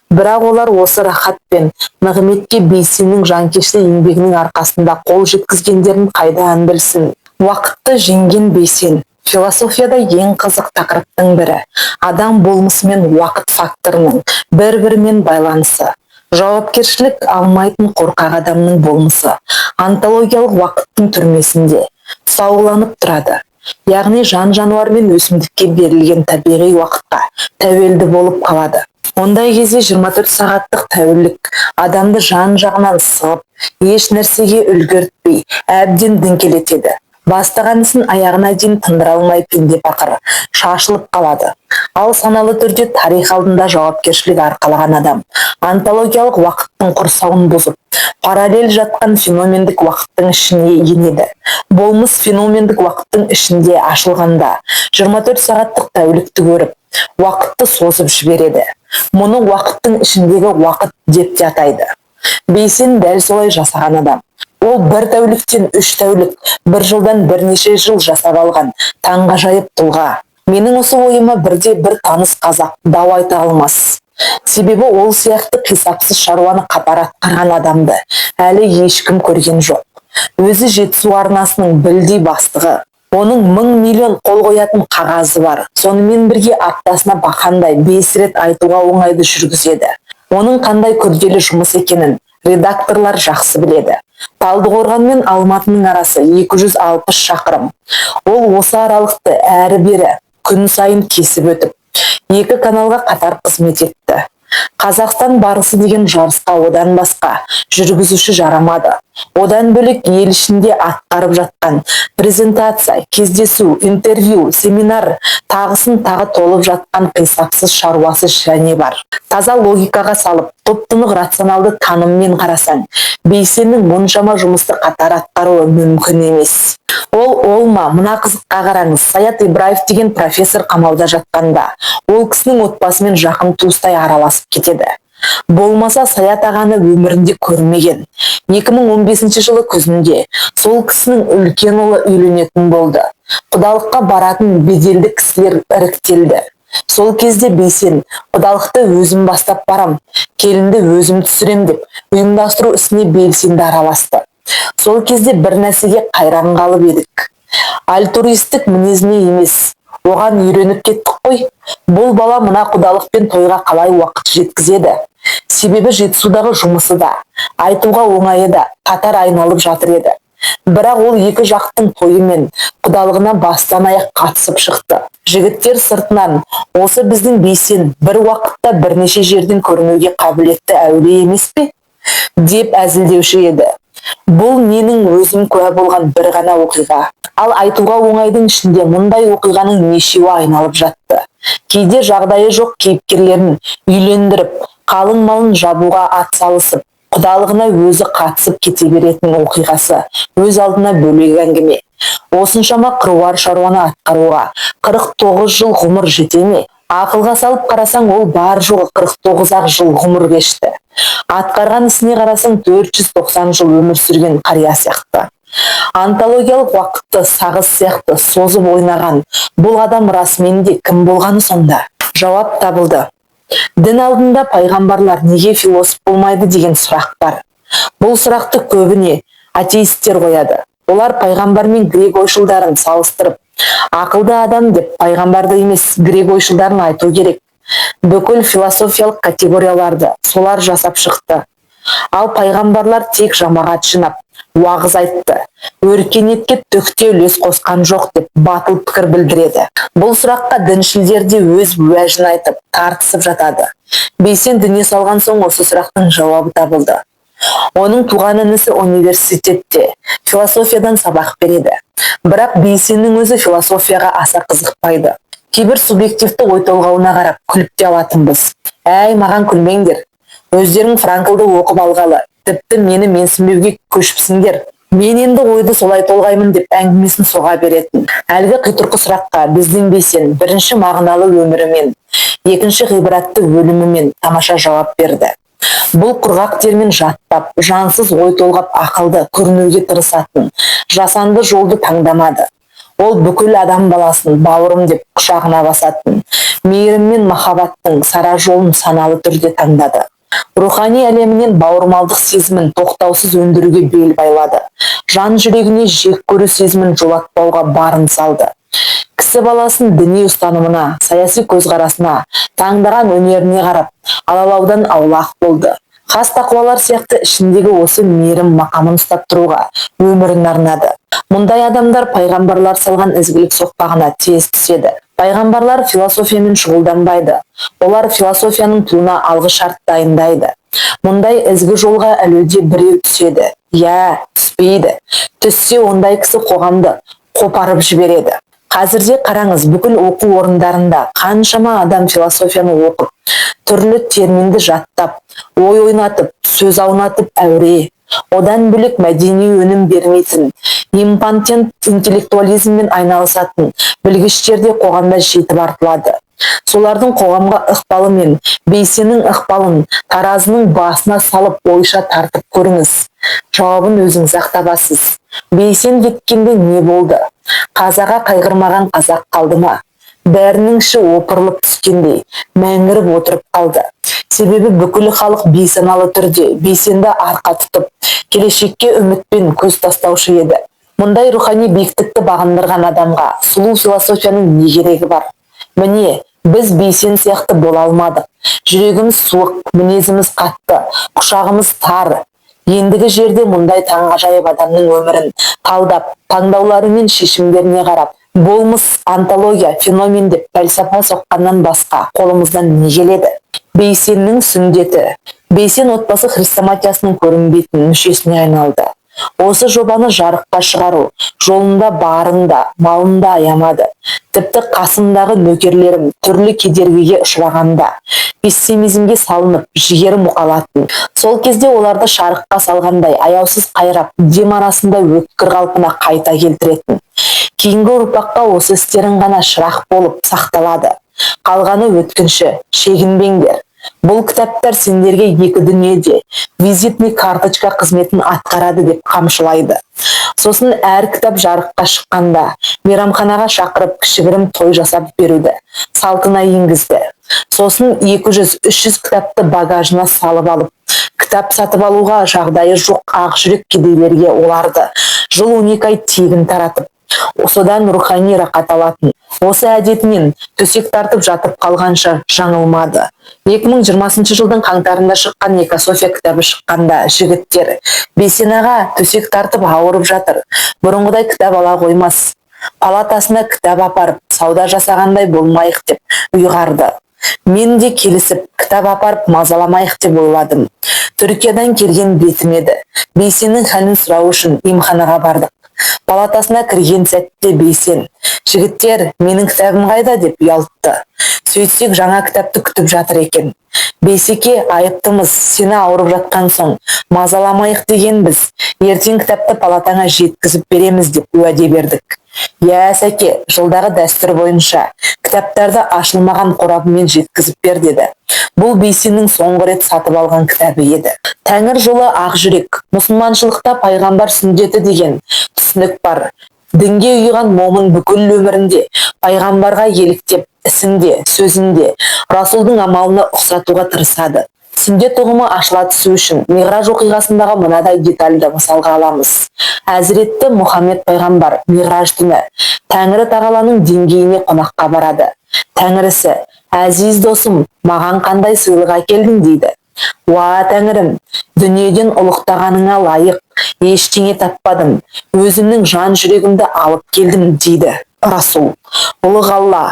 Бірақ олар осы рахат пен нығметке Бейсеннің жанкешті еңбегінің арқасында қол жеткізгендерін қайдан білсін. Уақытты жеңген Бейсен. Философияда ең қызық тақырыптың бірі адам болмысы мен уақыт факторының бір-бірімен байланысы. Жауапкершілік алмайтын қорқақ адамның болмысы онтологиялық уақыттың түрмесінде сауланып тұрады. Яғни жан-жануар мен өсімдікке берілген табиғи уақытқа тәуелді болып қалады. Ондай кезде 24 сағаттық тәуелдік адамды жан-жағынан сығып, еш нәрсеге үлгертпей, әбден діңкелетеді. Бастаған ісін аяғына дейін тындыра алмай пенде-пақыр шашылып қалады. Ал саналы түрде тарих алдында жауапкершілік арқалаған адам онтологиялық уақыттың құрсауын бұзып, параллель жатқан феномендік уақыттың ішіне енеді. Болмыс феномендік уақыттың ішінде ашылғанда 24 сағаттық тәулікті көріп, уақытты созып жібереді. Мұны уақыттың ішіндегі уақыт деп те атайды. Бейсен дәл солай жасаған адам. Ол бір тәуліктен 3 тәулік, бір жылдан бірнеше жыл жасап алған таңғажайып тұлға. Менің осы ойыма бірде бір таныс қазақ дау айта алмас. Себебі ол сияқты қисапсыз шаруаны қатар атқарған адамды әлі ешкім көрген жоқ. Өзі Жетісу арнасының білдей бастығы. Оның 1000 миллион қол қоятын қағазы бар. Сонымен бірге аптасына бақандай 5 рет айтуға оңайды жүргізеді. Оның қандай күрделі жұмыс екенін редакторлар жақсы біледі. Талдықорған мен Алматының арасы 260 шақырым. Ол осы аралықты әрі-бері күн сайын кесіп өтіп, 2 каналға қатар қызмет етті. Қазақстан барысы деген жарысқа одан басқа жүргізуші жарамады. Одан бөлек ел ішінде атқарып жатқан презентация, кездесу, интервью, семинар, тағысын тағы толып жатқан қисапсыз шаруасы және бар. Таза логикаға салып, топ-тұнық рационалды таныммен қарасаң, Бейсеннің мұншама жұмысты қатар атқаруы мүмкін емес. Ол ма, мына қызыққа қараңыз, Саят Ибраев деген профессор қамауда жатқанда, ол кісінің отбасымен жақын туыстай араласып кетеді. Болмаса Саят ағаны өмірінде көрмеген. 2015 жылы күзінде сол кісінің үлкен ұлы үйленетін болды. Құдалыққа баратын беделді кісілер іріктелді. Сол кезде Бейсен құдалықты өзім бастап барам, келінді өзім түсірем деп ұйымдастыру ісіне белсенді араласты. Сол кезде бір нәрсеге қайран қалып едік. Альтруистік мінезіне емес, оған үйреніп кеттік қой. Бұл бала мына құдалықпен тойға қалай уақыт жеткізеді. Себебі Жетісудағы жұмысы да, айтуға оңайы да қатар айналып жатыр еді. Бірақ ол 2 жақтың тойы мен құдалығына бастан аяқ қатысып шықты. Жігіттер сыртынан осы біздің Бейсен бір уақытта бірнеше жерден көрінуге қабілетті әулие емес пе? Деп әзілдеуші еді. Бұл менің өзім куә болған бір ғана оқиға. Ал айтуға оңайдың ішінде мұндай оқиғаның нешеуі айналып жатты. Кейде жағдайы жоқ кейіпкерлерін үйлендіріп, қалың малын жабуға атсалысып, құдалығына өзі қатысып кете беретін оқиғасы өз алдына бөлек әңгіме. Осыншама қыруар шаруаны атқаруға 49 жыл ғұмыр жете ме? Ақылға салып қарасаң, ол бар жоғы 49-ақ жыл ғұмыр кешті. Атқарған ісіне қарасаң 490 жыл өмір сүрген қария сияқты. Онтологиялық уақытты сағыз сияқты созып ойнаған бұл адам расымен де кім болғаны сонда? Жауап табылды. Дін алдында пайғамбарлар неге философ болмайды деген сұрақ бар. Бұл сұрақты көбіне атеисттер қояды. Олар пайғамбар мен грек ойшылдарын салыстырып, ақылды адам деп пайғамбарды емес грек ойшылдарын айту керек. Бүкіл философиялық категорияларды солар жасап шықты. Ал пайғамбарлар тек жамағат жинап, уағыз айтты. Өркениетке төкте үлес қосқан жоқ деп батыл пікір білдіреді. Бұл сұраққа діншілдер де өз уәжін айтып, тартысып жатады. Бейсен дүние салған соң осы сұрақтың жауабы табылды. Оның туған інісі университетте философиядан сабақ береді. Бірақ Бейсеннің өзі философияға аса қызықпайды. Кейбір субъективті ой толғауына қарап күліп те алатынбыз. Әй, маған күлмеңдер. Өздерің Франклды оқып алғалы, тіпті мені менсінбеуге көшіпсіңдер. Мен енді ойды солай толғаймын деп әңгімесін соға беретін. Әлгі қитұрқы сұраққа біздің Бейсен бірінші мағыналы өмірімен, екінші ғибратты өлімімен тамаша жауап берді. Бұл құрғақ термен жаттап, жансыз ой толғап ақылды көрінуге тырысатын, жасанды жолды таңдамады. Ол бүкіл адам баласын бауырым деп құшағына басатын, мейірім мен махаббаттың сара жолын саналы түрде таңдады. Рухани әлемінен бауырмалдық сезімін тоқтаусыз өндіруге бел байлады. Жан жүрегіне жек көру сезімін жолатпауға барын салды. Кісі баласын діни ұстанымына, саяси көзқарасына, таңдаған өнеріне қарап, алалаудан аулақ болды. Хас тақуалар сияқты ішіндегі осы мейірім мақамын ұстап тұруға өмірін арнады. Мұндай адамдар пайғамбарлар салған ізгілік соқпағына тез түседі. Пайғамбарлар философиямен шұғылданбайды. Олар философияның туына алғы шарт дайындайды. Мұндай ізгі жолға әлеуде біреу түседі. Түспейді. Түссе ондай кісі қоғамды қопарып жібереді. Қазірде қараңыз, бүкіл оқу орындарында қаншама адам философияны оқып, түрлі терминді жаттап, ой ойнатып, сөз аунатып әуре. Одан бөлек мәдени өнім бермейтін, импотент интеллектуализммен айналысатын білгіштер де қоғамда жетіп артылады. Солардың қоғамға ықпалы мен Бейсеннің ықпалын таразының басына салып ойша тартып көріңіз. Жауабын өзіңіз-ақ табасыз. Бейсен кеткенде не болды? Қазаға қайғырмаған қазақ қалды ма? Бәрінің іші опырылып түскендей, мәңгіріп отырып қалды. Себебі бүкіл халық бейсаналы түрде Бейсенді арқа тұтып, келешекке үмітпен көз тастаушы еді. Мұндай рухани биіктікті бағындырған адамға сұлу философияның не керегі бар? Міне, біз Бейсен сияқты бола алмадық. Жүрегіміз суық, мінезіміз қатты, құшағымыз тар. Ендігі жерде мұндай таңғажайып адамның өмірін талдап, таңдаулары мен шешімдеріне қарап, болмыс, антология, феномен деп пәлсапа соққаннан басқа қолымыздан не келеді? Бейсеннің сүндеті. Бейсен отбасы хрестоматиясының көрінбейтін мүшесіне айналды. Осы жобаны жарыққа шығару жолында барын да, малын да аямады. Тіпті қасымдағы нөкерлерім түрлі кедергіге ұшырағанда, пессимизмге салынып, жігері мұқалатын. Сол кезде оларды шарыққа салғандай аяусыз қайрап, дем арасында өткір қалпына қайта келтіретін. Кейінгі ұрпаққа осы істерін ғана шырақ болып сақталады. Қалғаны өткінші, шегінбеңдер. Бұл кітаптар сендерге екі дүниеде визитный карточка қызметін атқарады деп қамшылайды. Сосын әр кітап жарыққа шыққанда мейрамханаға шақырып кішігірім той жасап беруді салтына енгізді. Сосын 200-300 кітапты багажына салып алып, кітап сатып алуға жағдайы жоқ ақжүрек кедейлерге оларды жыл 12 ай тегін таратып, содан рухани рақат алатын. Осы әдетінен төсек тартып жатып қалғанша жаңылмады. 2020 жылдың қаңтарында шыққан Экософия кітабы шыққанда жігіттер Бейсен аға төсек тартып ауырып жатыр, бұрынғыдай кітап ала қоймас, палатасына кітап апарып сауда жасағандай болмайық деп ұйғарды. Мен де келісіп кітап апарып мазаламайық деп ойладым. Түркиядан келген бетім еді. Бейсеннің хәлін сұрау үшін емханаға бардық. Палатасына кірген сәтте Бейсен: жігіттер, менің кітабым қайда деп ұялтты. Сөйтсек жаңа кітапты күтіп жатыр екен. Бейсеке, айыптымыз, сені ауырып жатқан соң мазаламайық дегенбіз. Ертең кітапты палатаңа жеткізіп береміз деп уәде бердік. Сәке, жылдағы дәстүр бойынша кітаптарды ашылмаған қорабымен жеткізіп бер деді. Бұл Бейсеннің соңғы рет сатып алған кітабы еді. Тәңір жолы ақ жүрек. Мұсылманшылықта пайғамбар сүндеті деген түсінік бар. Дінге ұйыған момын бүкіл өмірінде пайғамбарға еліктеп, ісінде, сөзінде Расулдың амалына ұқсатуға тырысады. Сүндет ұғымы ашыла түсу үшін Миғраж оқиғасындағы мынадай детальді мысалға аламыз. Әзіретті Мұхаммед пайғамбар Миғраж түні Тәңірі тағаланың деңгейіне қонаққа барады. Тәңірісі: әзиз досым, маған қандай сыйлық әкелдің дейді. Уа Тәңірім, дүниеден ұлықтағаныңа лайық ештеңе таппадым, өзімнің жан жүрегімді алып келдім дейді Расул. Ұлық Алла,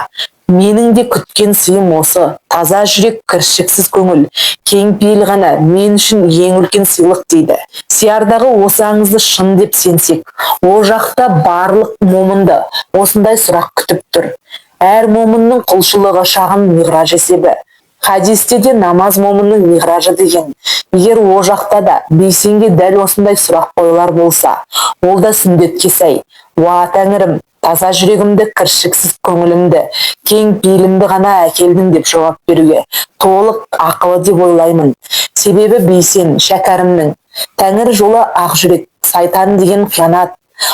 менің де күткен сыйым осы, таза жүрек, кіршіксіз көңіл, кең пейіл ғана мен үшін ең үлкен сыйлық дейді. Сиярдағы осы аңызды шын деп сенсек, о жақта барлық момынды осындай сұрақ күтіп тұр. Әр момынның құлшылығы шағын Миғраж есебі. Хадисте де намаз момынның миғражы деген. Егер о жақта да Бейсенге дәл осындай сұрақ қойылар болса, ол да сүндетке сай: уа Тәңірім, таза жүрегімді, кіршіксіз көңілімді, кең пейілімді ғана әкелдің деп жауап беруге толық ақылы деп ойлаймын. Себебі Бейсен шәкәрімнің Тәңір жолы ақ жүрек, сайтан деген қиянат,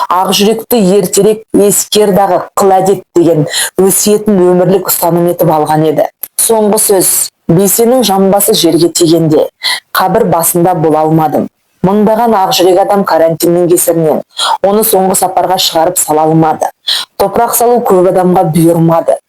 ақ жүректі ертерек ескер дағы қыл әдет деген өсиетін өмірлік ұстаным етіп алған еді. Соңғы сөз: Бейсеннің жамбасы жерге тигенде қабір басында бола алмадым. Мыңдаған ақ жүрек адам карантиннің кесірінен оны соңғы сапарға шығарып сала алмады. Топырақ салу көп адамға бұйырмады.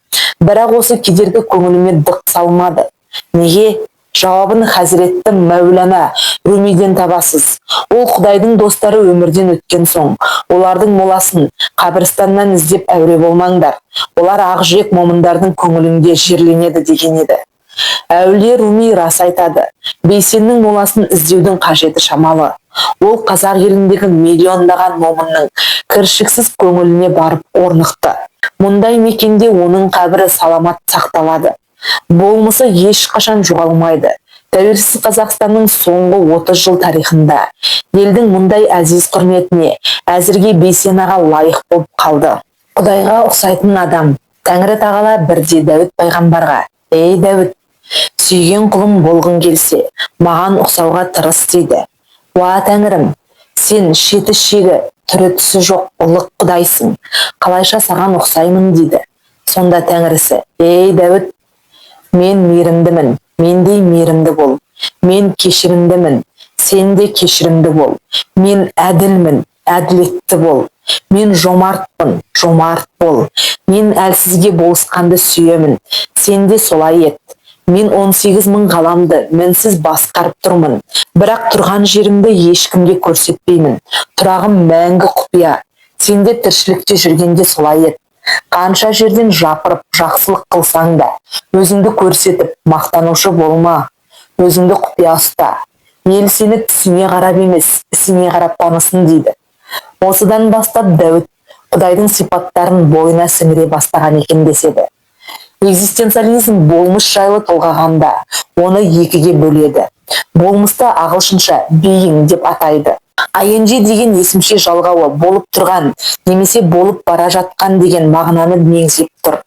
Бірақ осы кедергі көңіліме дық салмады. Неге? Жауабын Хазіретті Мәулана Румиден табасыз. Ол Құдайдың достары өмірден өткен соң, олардың моласын қабірстаннан іздеп әуре болмаңдар. Олар ақ жүрек момындардың көңілінде жерленеді деген еді. Әулие Руми рас айтады. Бейсеннің моласын іздеудің қажеті шамалы. Ол қазақ еліндегі миллиондаған момынның кіршіксіз көңіліне барып орнықты. Мұндай мекенде оның қабірі саламат сақталады. Болмысы ешқашан жоғалмайды. Тәуелсіз Қазақстанның соңғы 30 жыл тарихында елдің мұндай әзиз құрметіне әзірге Бейсен аға лайық болып қалды. Құдайға ұқсайтын адам Тәңірі тағала бірде Дәуіт пайғамбарға: ей Дәуіт, сүйген құлым болғың келсе, маған ұқсауға тырыс дейді. Уа Тәңірім, сен шеті шегі, түрі түсі жоқ ұлық Құдайсың, қалайша саған ұқсаймын дейді. Сонда Тәңірісі: ей Дәуіт, мен мейірімдімін, мендей мейірімді бол. Мен кешірімдімін, сен де кешірімді бол. Мен әділмін, әділетті бол. Мен жомартпын, жомарт бол. Мен әлсізге болысқанды сүйемін, сен де солай ет. Мен 18 мың ғаламды мінсіз басқарып тұрмын, бірақ тұрған жерімді ешкімге көрсетпеймін. Тұрағым мәңгі құпия, сен де тіршілікте жүргенде солай ет. Қанша жерден жапырып жақсылық қылсаң да, өзіңді көрсетіп мақтанушы болма. Өзіңді құпия ұста. Ел сені түсіне қарап емес, ісіне қарап танысын дейді. Осыдан бастап Дәуіт Құдайдың сипаттарын бойына сіңіре бастаған екен деседі. Экзистенциализм болмыс жайлы толғағанда оны екіге бөледі. Болмысты ағылшынша being деп атайды. ING деген есімше жалғауы болып тұрған немесе болып бара жатқан деген мағынаны меңзеп тұр.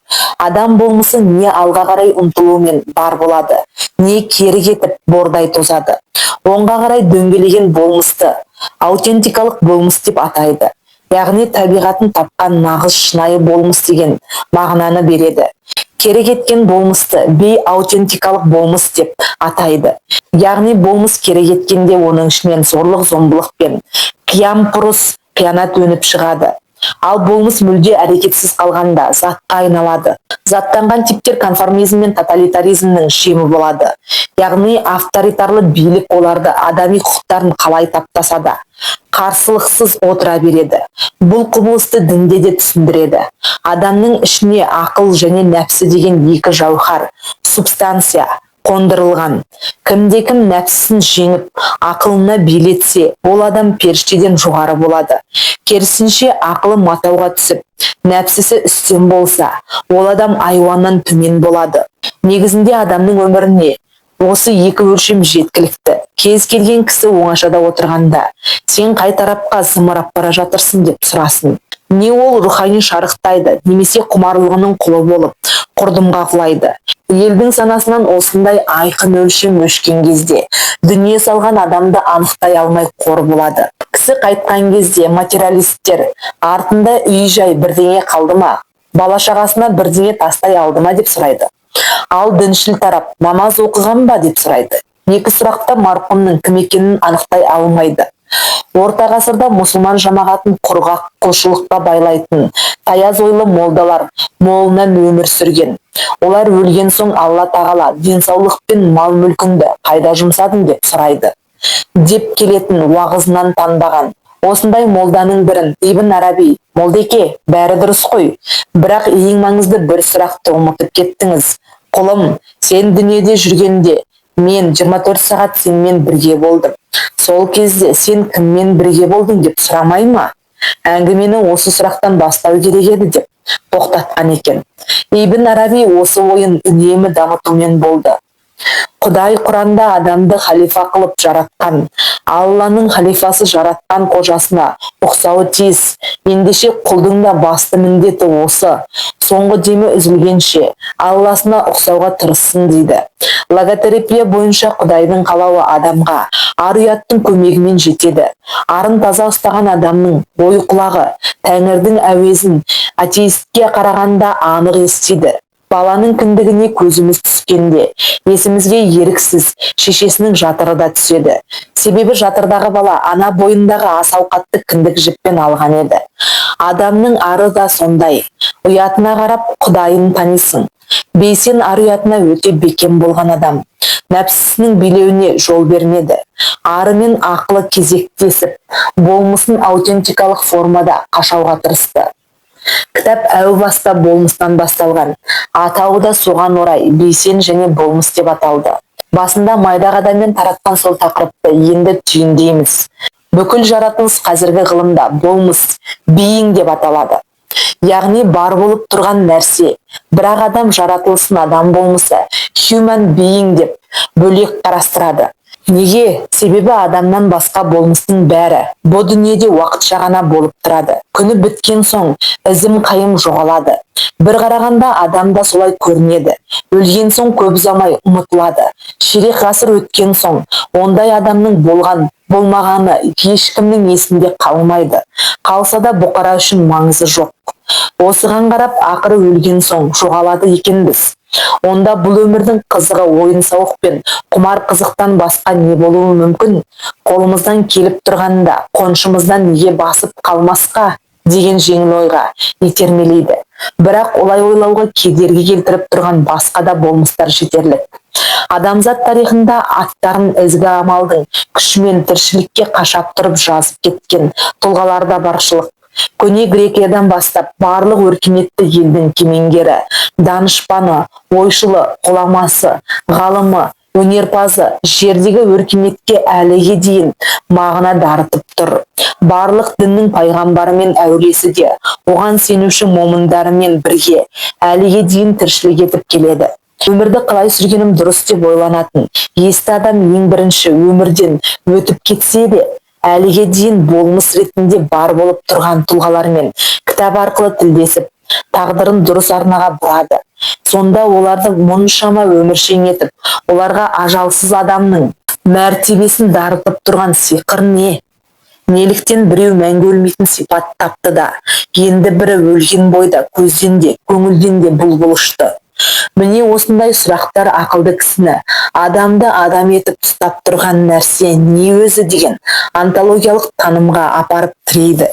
Адам болмысы не алға қарай ұмтылумен бар болады, не кері кетіп бордай тозады. Оңға қарай дөңгелеген болмысты аутентикалық болмыс деп атайды. Яғни табиғатын тапқан нағыз шынайы болмыс деген мағынаны береді. Кері кеткен болмысты бейаутентикалық болмыс деп атайды. Яғни болмыс кері кеткенде оның ішінен зорлық зомбылық пен қиямпұрыс қиянат өніп шығады. Ал болмыс мүлде әрекетсіз қалғанда затқа айналады. Заттанған типтер конформизм мен тоталитаризмнің шемі болады. Яғни авторитарлы билік оларды адами құқықтарын қалай таптаса да қарсылықсыз отыра береді. Бұл құбылысты дінде де түсіндіреді. Адамның ішіне ақыл және нәпсі деген екі жауһар, субстанция қондырылған. Кімде-кім нәпсісін жеңіп, ақылына билетсе, ол адам періштеден жоғары болады. Керісінше ақылы матауға түсіп, нәпсісі үстем болса, ол адам айуаннан төмен болады. Негізінде адамның өміріне осы екі өлшем жеткілікті. Кез келген кісі оңашада отырғанда, сен қай тарапқа зымырап бара жатырсың деп сұрасын. Не ол рухани шарықтайды, немесе құмарлығының құлы болып, құрдымға құлайды. Елдің санасынан осындай айқын өлшем өшкен кезде, дүние салған адамды анықтай алмай қор болады. Кісі қайтқан кезде материалисттер артында үй-жай бірдеңе қалды ма, бала-шағасына бірдеңе тастай алды ма деп сұрайды. Ал діншіл тарап намаз оқыған ба деп сұрайды. Екі сұрақта марқұмның кім екенін анықтай алмайды. Орта ғасырда мұсылман жамағатын құрғақ құлшылыққа байлайтын таяз ойлы молдалар молынан өмір сүрген. Олар өлген соң Алла тағала денсаулық пен мал мүлкіңді қайда жұмсадың деп сұрайды. Деп келетін уағызынан танбаған. Осындай молданың бірін Ибн Араби: молдеке, бәрі дұрыс қой, бірақ ең маңызды бір сұрақты ұмытып кеттіңіз. Құлым, сен дүниеде жүргенде мен 24 сағат сенмен бірге болдым. Сол кезде сен кіммен бірге болдың деп сұрамай ма? Әңгімені осы сұрақтан бастау керек еді деп тоқтатқан екен. Ибн Араби осы ойын үнемі дамытумен болды. Құдай Құранда адамды халифа қылып жаратқан, Алланың халифасы жаратқан қожасына ұқсауы тиіс. Ендеше құлдың да басты міндеті осы. Соңғы демі үзілгенше Алласына ұқсауға тырыссын дейді. Логотерапия бойынша Құдайдың қалауы адамға ар-ұяттың көмегімен жетеді. Арын таза ұстаған адамның ой құлағы Тәңірдің әуезін атеистке қарағанда анық естиді. Баланың кіндігіне көзіміз түскенде, есімізге еріксіз шешесінің жатыры да түседі. Себебі жатырдағы бала ана бойындағы ас ауқатты кіндік жіппен алған еді. Адамның ары да сондай. Ұятына қарап Құдайын танисың. Бейсен ар-ұятына өте бекем болған адам. Нәпсісінің билеуіне жол бермеді. Ары мен ақылы кезектесіп, болмысын аутентикалық формада қашауға тырысты. Кітап әу баста болмыстан басталған. Атауы да соған орай бейсен және болмыс деп аталды. Басында майда қадаммен таратқан сол тақырыпты енді түйіндейміз. Бүкіл жаратылыс қазіргі ғылымда болмыс, being деп аталады. Яғни бар болып тұрған нәрсе. Бірақ адам жаратылысын адам болмысы, human being деп бөлек қарастырады. Неге? Себебі адамнан басқа болмыстың бәрі бұл дүниеде уақытша ғана болып тұрады. Күні біткен соң ізім қайым жоғалады. Бір қарағанда адам да солай көрінеді. Өлген соң көп ұзамай ұмытылады. Ширек ғасыр өткен соң ондай адамның болған, болмағаны ешкімнің есінде қалмайды. Қалса да бұқара үшін маңызы жоқ. Осыған қарап ақыры өлген соң жоғалады екенбіз. Онда бұл өмірдің қызығы ойын-сауық пен құмар қызықтан басқа не болуы мүмкін? Қолымыздан келіп тұрғанда қоншымыздан неге басып қалмасқа деген жеңіл ойға итермелейді. Бірақ олай ойлауға кедергі келтіріп тұрған басқа да болмыстар жетерлік. Адамзат тарихында аттарын ізгі амалдың күшімен тіршілікке қашап тұрып жазып кеткен тұлғалар да баршылық. Көне Грекиядан бастап барлық өркениетті елдің кемеңгері, данышпаны, ойшылы, ғұламасы, ғалымы, өнерпазы жердегі өркениетке әліге дейін мағына дарытып тұр. Барлық діннің пайғамбары мен әулиесі де оған сенуші момындарымен бірге әліге дейін тіршілік етіп келеді. Өмірді қалай сүргенім дұрыс деп ойланатын есті адам ең бірінші өмірден өтіп кетсе де, әліге дейін болмыс ретінде бар болып тұрған тұлғалармен кітап арқылы тілдесіп, тағдырын дұрыс арнаға бұрады. Сонда оларды мұншама өміршең етіп, оларға ажалсыз адамның мәртебесін дарытып тұрған сиқыр не? Неліктен біреу мәңгі өлмейтін сипат тапты да, енді бірі өлген бойда көзден де, көңілден де бұлбұл ұшты. Міне осындай сұрақтар ақылды кісіні, адамды адам етіп ұстап тұрған нәрсе не өзі деген онтологиялық танымға апарып тірейді.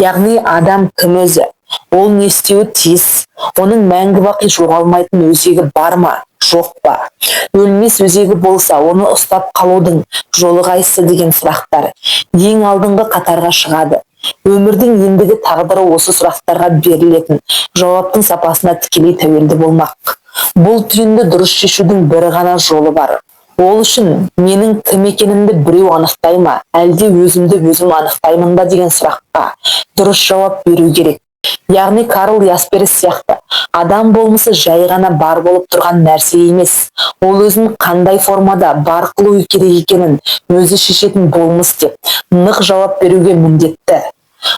Яғни адам кім өзі? Ол не істеуі тиіс? Оның мәңгі бақи жоғалмайтын өзегі бар ма? Жоқ па? Өлмес өзегі болса, оны ұстап қалудың жолы қайсы деген сұрақтар ең алдыңғы қатарға шығады. Өмірдің ендігі тағдыры осы сұрақтарға берілетін жауаптың сапасына тікелей тәуелді болмақ. Бұл түйінді дұрыс шешудің бір ғана жолы бар. Ол үшін менің кім екенімді біреу анықтай ма, әлде өзімді өзім анықтаймын ба деген сұраққа дұрыс жауап беру керек. Яғни Карл Ясперс сияқты адам болмысы жай ғана бар болып тұрған нәрсе емес. Ол өзін қандай формада бар қылуы керек екенін өзі шешетін болмыс деп нық жауап беруге міндетті.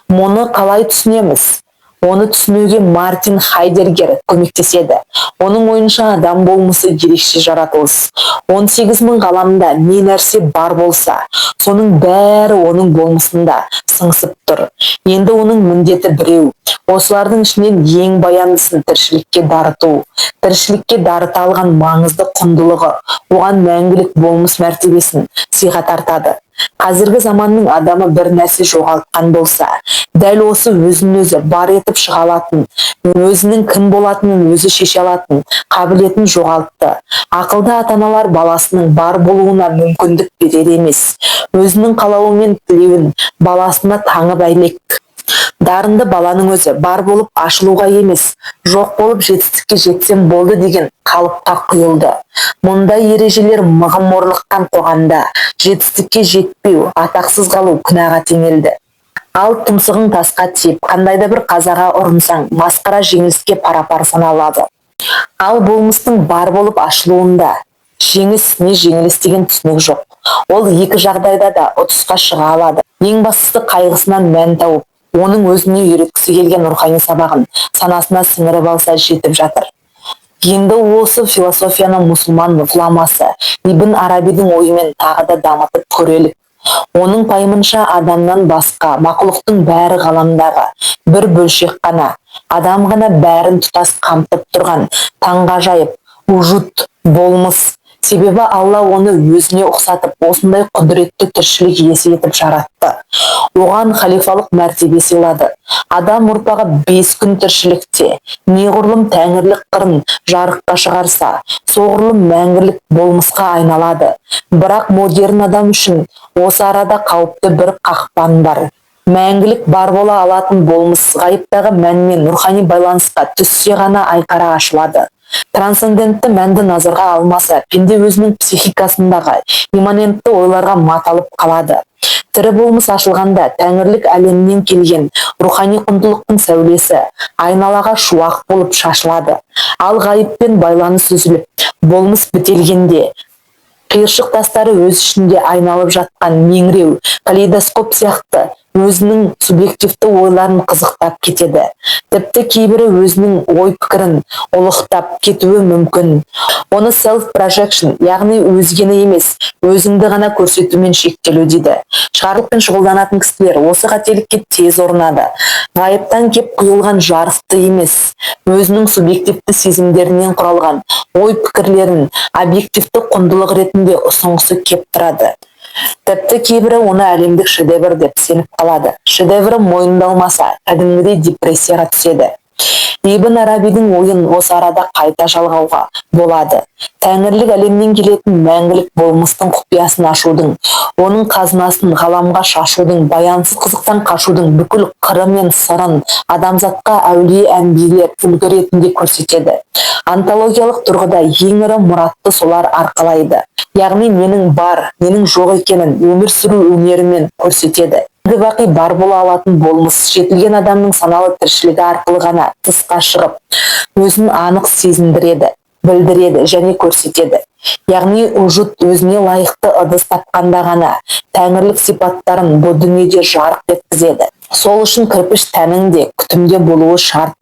Мұны қалай түсінеміз? Оны түсінуге Мартин Хайдеггер көмектеседі. Оның ойынша адам болмысы ерекше жаратылыс. 18 мың ғаламда не нәрсе бар болса, соның бәрі оның болмысында сыңсып тұр. Енді оның міндеті біреу. Осылардың ішінен ең баяндысын тіршілікке дарыту. Тіршілікке дарыта алған маңызды құндылығы оған мәңгілік болмыс мәртебесін сыйға тартады. Қазіргі заманның адамы бір нәрсе жоғалтқан болса, дәл осы өзін-өзі бар етіп шыға алатын, өзінің кім болатынын өзі шеше алатын қабілетін жоғалтты. Ақылды ата-аналар баласының бар болуына мүмкіндік берер емес. Өзінің қалауы мен тілеуін баласына таңып әйнек. Дарынды баланың өзі бар болып ашылуға емес, жоқ болып жетістікке жетсем болды деген қалыпқа құйылды. Мұндай ережелер мығым орныққан қоғамда жетістікке жетпеу, атақсыз қалу күнәға теңелді. Ал тұмсығың тасқа тиіп, қандайда бір қазаға ұрынсаң, масқара жеңіліске пара-пар саналады. Ал болмыстың бар болып ашылуында жеңіс не жеңіліс деген түсінік жоқ. Ол екі жағдайда да ұтысқа шыға алады. Ең бастысы қайғысынан мән тауып, оның өзіне үйреткісі келген рухани сабағын санасына сіңіріп алса жетіп жатыр. Енді осы философияны мұсылман ғұламасы Ибн Арабидің ойымен тағы да дамытып көрелік. Оның пайымынша адамнан басқа мақұлықтың бәрі ғаламдағы бір бөлшек қана, адам ғана бәрін тұтас қамтып тұрған таңғажайып вужуд, болмыс. Себебі Алла оны өзіне ұқсатып, осындай құдіретті тіршілік иесі етіп жаратты. Оған халифалық мәртебе сыйлады. Адам ұрпағы 5 күн тіршілікте неғұрлым тәңірлік қырын жарыққа шығарса, соғұрлым мәңгілік болмысқа айналады. Бірақ модерн адам үшін осы арада қауіпті бір қақпан бар. Мәңгілік бар бола алатын болмыс ғайыптағы мәнмен рухани байланысқа түссе ғана айқара ашылады. Трансцендентті мәнді назарға алмаса, пенде өзінің психикасындағы имманентті ойларға маталып қалады. Тірі болмыс ашылғанда тәңірлік әлемнен келген рухани құндылықтың сәулесі айналаға шуақ болып шашылады. Ал ғайыппен байланыс үзіліп, болмыс бітелгенде қиыршық тастары өз ішінде айналып жатқан меңіреу калейдоскоп сияқты өзінің субъективті ойларын қызықтап кетеді. Тіпті кейбірі өзінің ой пікірін ұлықтап кетуі мүмкін. Оны self-projection, яғни өзгені емес, өзіңді ғана көрсетумен шектелу дейді. Шығарылықпен шұғылданатын кісілер осы қателікке тез ұрынады. Ғайыптан кеп құйылған жарықты емес, өзінің субъективті сезімдерінен құралған ой пікірлерін объективті құндылық ретінде ұсынғысы кеп тұрады. Тіпті кейбірі оны әлемдік шедевр деп сеніп қалады. Шедеврі мойындалмаса, кәдімгідей депрессияға түседі. Ибн Арабидің ойын осы арада қайта жалғауға болады. Тәңірлік әлемнен келетін мәңгілік болмыстың құпиясын ашудың, оның қазынасын ғаламға шашудың, баянсыз қызықтан қашудың бүкіл қыры мен сырын адамзатқа әулие әнбиелер үлгі ретінде көрсетеді. Антологиялық тұрғыда ең ірі мұратты солар арқалайды. Яғни менің бар, менің жоқ екенін өмір сүру өнерімен көрсетеді. Бақи бар бола алатын болмыс жетілген адамның саналы тіршілігі арқылы ғана тысқа шығып, өзін анық сезіндіреді, білдіреді және көрсетеді. Яғни вужуд өзіне лайықты ыдыс тапқанда ғана тәңірлік сипаттарын бұл дүниеде жарық еткізеді. Сол үшін кірпіш тәнің де күтімде болуы шарт.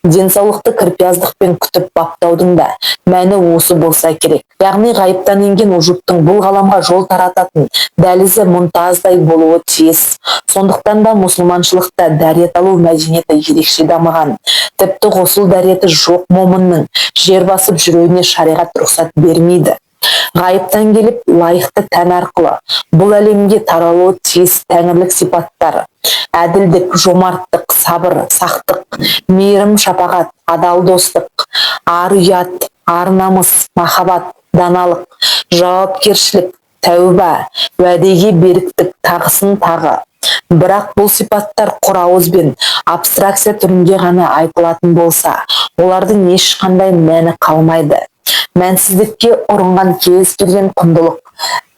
Денсаулықты кірпияздықпен күтіп баптаудың да мәні осы болса керек. Яғни ғайыптан енген вужудтың бұл ғаламға жол тарататын дәлізі мұнтаздай болуы тиіс. Сондықтан да мұсылманшылықта дәрет алу мәдениеті ерекше дамыған. Тіпті ғұсыл дәреті жоқ момынның жер басып жүруіне шариғат рұқсат бермейді. Ғайыптан келіп лайықты тән арқылы бұл әлемге таралуы тиіс тәңірлік сипаттар: әділдік, жомарттық, сабыр, сақтық, мейірім, шапағат, адал достық, ар ұят, ар намыс, махаббат, даналық, жауапкершілік, тәуба, уәдеге беріктік, тағысын тағы. Бірақ бұл сипаттар құр ауызбен абстракция түрінде ғана айтылатын болса, олардың ешқандай мәні қалмайды. Мәнсіздікке ұрынған кез келген құндылық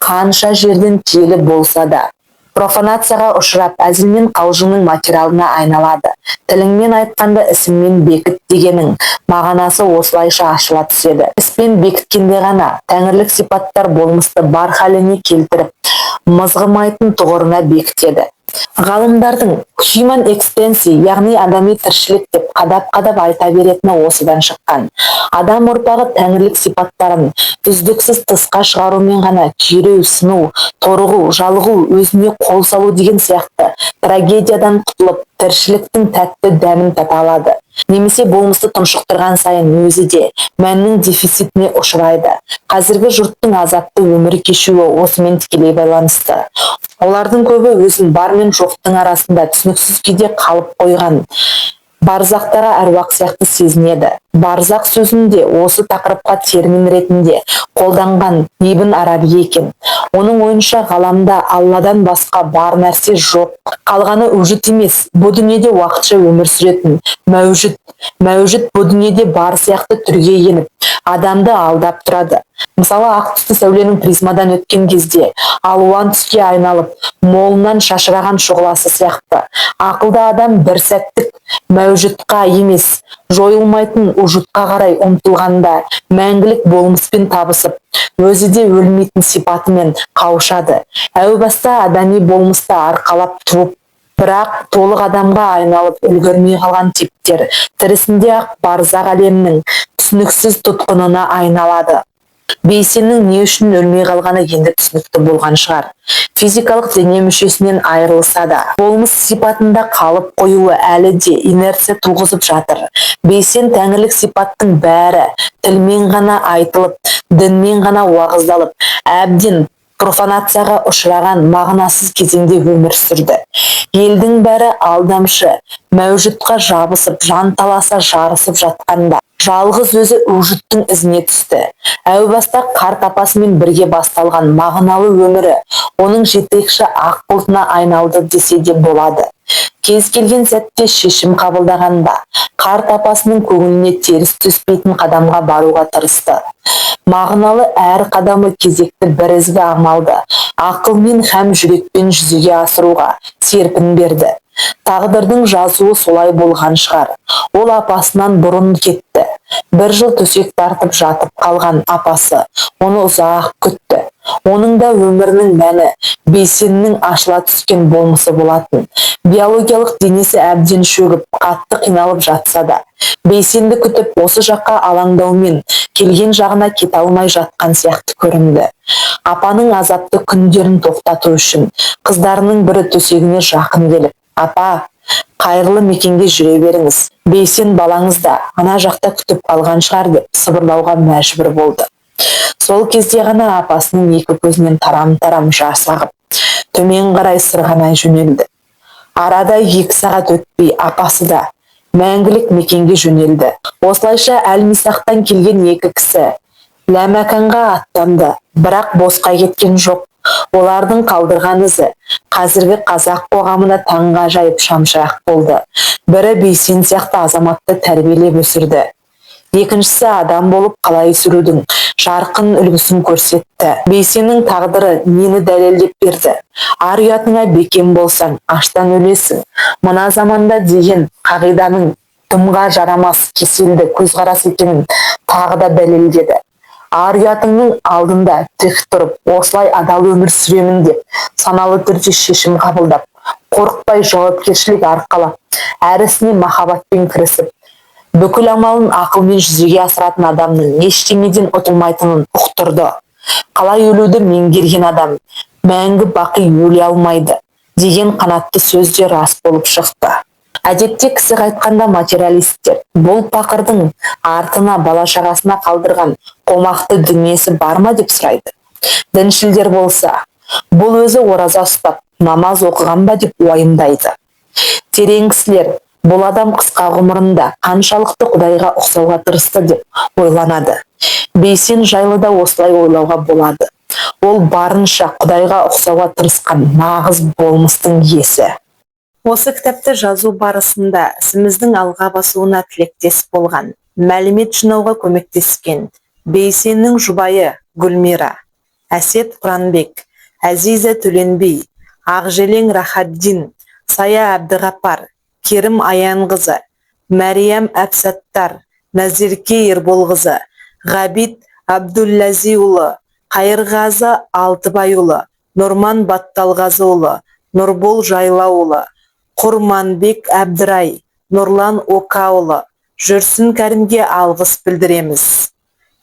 қанша жерден киелі болса да профанацияға ұшырап, әзілмен қалжыңның материалына айналады. Тіліңмен айтқанда ісіңмен бекіт дегенің мағынасы осылайша ашыла түседі. Іспен бекіткенде ғана тәңірлік сипаттар болмысты бар халіне келтіріп, мызғымайтын тұғырына бекітеді. Ғалымдардың human extension, яғни адами тіршілік деп қадап-қадап айта беретіні осыдан шыққан. Адам ұрпағы тәңірлік сипаттарын үздіксіз тысқа шығарумен ғана күйреу, сыну, торығу, жалығу, өзіне қол салу деген сияқты трагедиядан құтылып, тіршіліктің тәтті дәмін тата алады. Немесе болмысты тұншықтырған сайын өзі де мәннің дефицитіне ұшырайды. Қазіргі жұрттың азапты өмір кешуі осымен тікелей байланысты. Олардың көбі өзін бар мен жоқтың арасында түсініксіз күйде қалып қойған. Барзақтарға әруақ сияқты сезінеді. Барзақ сөзінде осы тақырыпқа термин ретінде қолданған Ибн Араби екен. Оның ойынша ғаламда Алладан басқа бар нәрсе жоқ. Қалғаны вужуд емес, бұл дүниеде уақытша өмір сүретін мәужуд. Мәужуд бұл дүниеде бар сияқты түрге еніп, адамды алдап тұрады. Мысалы, ақ түсті сәуленің призмадан өткен кезде алуан түске айналып, молынан шашыраған шұғыласы сияқты. Ақылды адам бір сәттік мәужудқа емес, жойылмайтын ұжытқа қарай ұмтылғанда мәңгілік болмыспен табысып, өзі де өлмейтін сипатымен қауышады. Әу баста адами болмысты арқалап туып, бірақ толық адамға айналып үлгермей қалған типтер тірісінде ақ барзақ әлемнің түсініксіз тұтқынына айналады. Бейсеннің не үшін өлмей қалғаны енді түсінікті болған шығар. Физикалық дене мүшесінен айырылса да, болмыс сипатында қалып қоюы әлі де инерция туғызып жатыр. Бейсен тәңірлік сипаттың бәрі тілмен ғана айтылып, дінмен ғана уағыздалып, әбден профанацияға ұшыраған мағынасыз кезеңде өмір сүрді. Елдің бәрі алдамшы, мәужітқа жабысып, жанталаса жарысып жатқанда, жалғыз өзі ұжыттың ізіне түсті. Әу баста қарт апасымен бірге басталған мағыналы өмірі оның жетекші ақ бұлтына айналды десе де болады. Кез келген сәтте шешім қабылдағанда, қарт апасының көңіліне теріс түспейтін қадамға баруға тырысты. Мағыналы әр қадамы кезекті бір ізгі амалды ақылмен һәм жүрекпен жүзеге асыруға серпін берді. Тағдырдың жазуы солай болған шығар. Ол апасынан бұрын кетті. 1 жыл төсек тартып жатып қалған апасы оны ұзақ күтті. Оның да өмірінің мәні Бейсеннің ашыла түскен болмысы болатын. Биологиялық денесі әбден шөгіп, қатты қиналып жатса да, Бейсенді күтіп осы жаққа алаңдаумен келген жағына кете алмай жатқан сияқты көрінді. Апаның азапты күндерін тоқтату үшін қыздарының бірі төсегіне жақын келіп, «Апа, қайырлы мекенге жүре беріңіз. Бейсен балаңыз да ана жақта күтіп қалған шығар» деп сыбырлауға мәжбүр болды. Сол кезде ғана апасының екі көзінен тарам-тарам жас ағып, төмен қарай сырғанай жөнелді. Арада 2 сағат өтпей апасы да мәңгілік мекенге жөнелді. Осылайша Әлмисақтан келген 2 кісі Ләмәканға аттанды, бірақ босқа кеткен жоқ. Олардың қалдырған ізі қазіргі қазақ қоғамына таңғажайып шамшырақ болды. Бірі Бейсен сияқты азаматты тәрбиелеп өсірді. Екіншісі адам болып қалай сүрудің жарқын үлгісін көрсетті. Бейсеннің тағдыры нені дәлелдеп берді? Ар ұятыңа бекем болсаң, аштан өлесің. Мына заманда деген қағиданың дымға жарамас кеселді көзқарас екенін тағы да дәлелдеді. Ар ұятыңның алдында тік тұрып, осылай адал өмір сүремін деп, саналы түрде шешім қабылдап, қорықпай жауапкершілік арқалап, әр ісіне махаббатпен кірісіп, бүкіл амалын ақылмен жүзеге асыратын адамның ештеңеден ұтылмайтынын ұқтырды. Қалай өлуді меңгерген адам мәңгі бақи өле алмайды деген қанатты сөзде рас болып шықты. Әдетте кісі қайтқанда материалисттер бұл пақырдың артына бала-шағасына қалдырған қомақты дүниесі бар ма деп сұрайды. Діншілдер болса, бұл өзі ораза ұстап, намаз оқыған ба деп уайымдайды. Терең кісілер, бұл адам қысқа ғұмырында қаншалықты Құдайға ұқсауға тырысты деп ойланады. Бейсен жайлы да осылай ойлауға болады. Ол барынша Құдайға ұқсауға тырысқан нағыз болмыстың иесі. Осы кітапты жазу барысында ісіміздің алға басуына тілектес болған, мәлімет жинауға көмектескен Бейсеннің жұбайы Гүлмира, Әсет Құранбек, Әзиза Төленбей, Ақжелең Рахаддин, Сая Әбдіғапар, Керім Аянқызы, Мәриям Әбсаттар, Назерке Ерболқызы, Ғабит Абдуллазиұлы, Қайырғазы Алтыбайұлы, Нұрман Батталғазыұлы, Нұрбол Жайлауұлы, Құрманбек Әбдірай, Нұрлан Окаұлы, Жүрсін Кәрімге алғыс білдіреміз.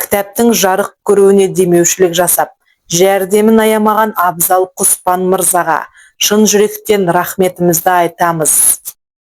Кітаптың жарық көруіне демеушілік жасап, жәрдемін аямаған Абзал Құспан мырзаға шын жүректен рахметімізді айтамыз.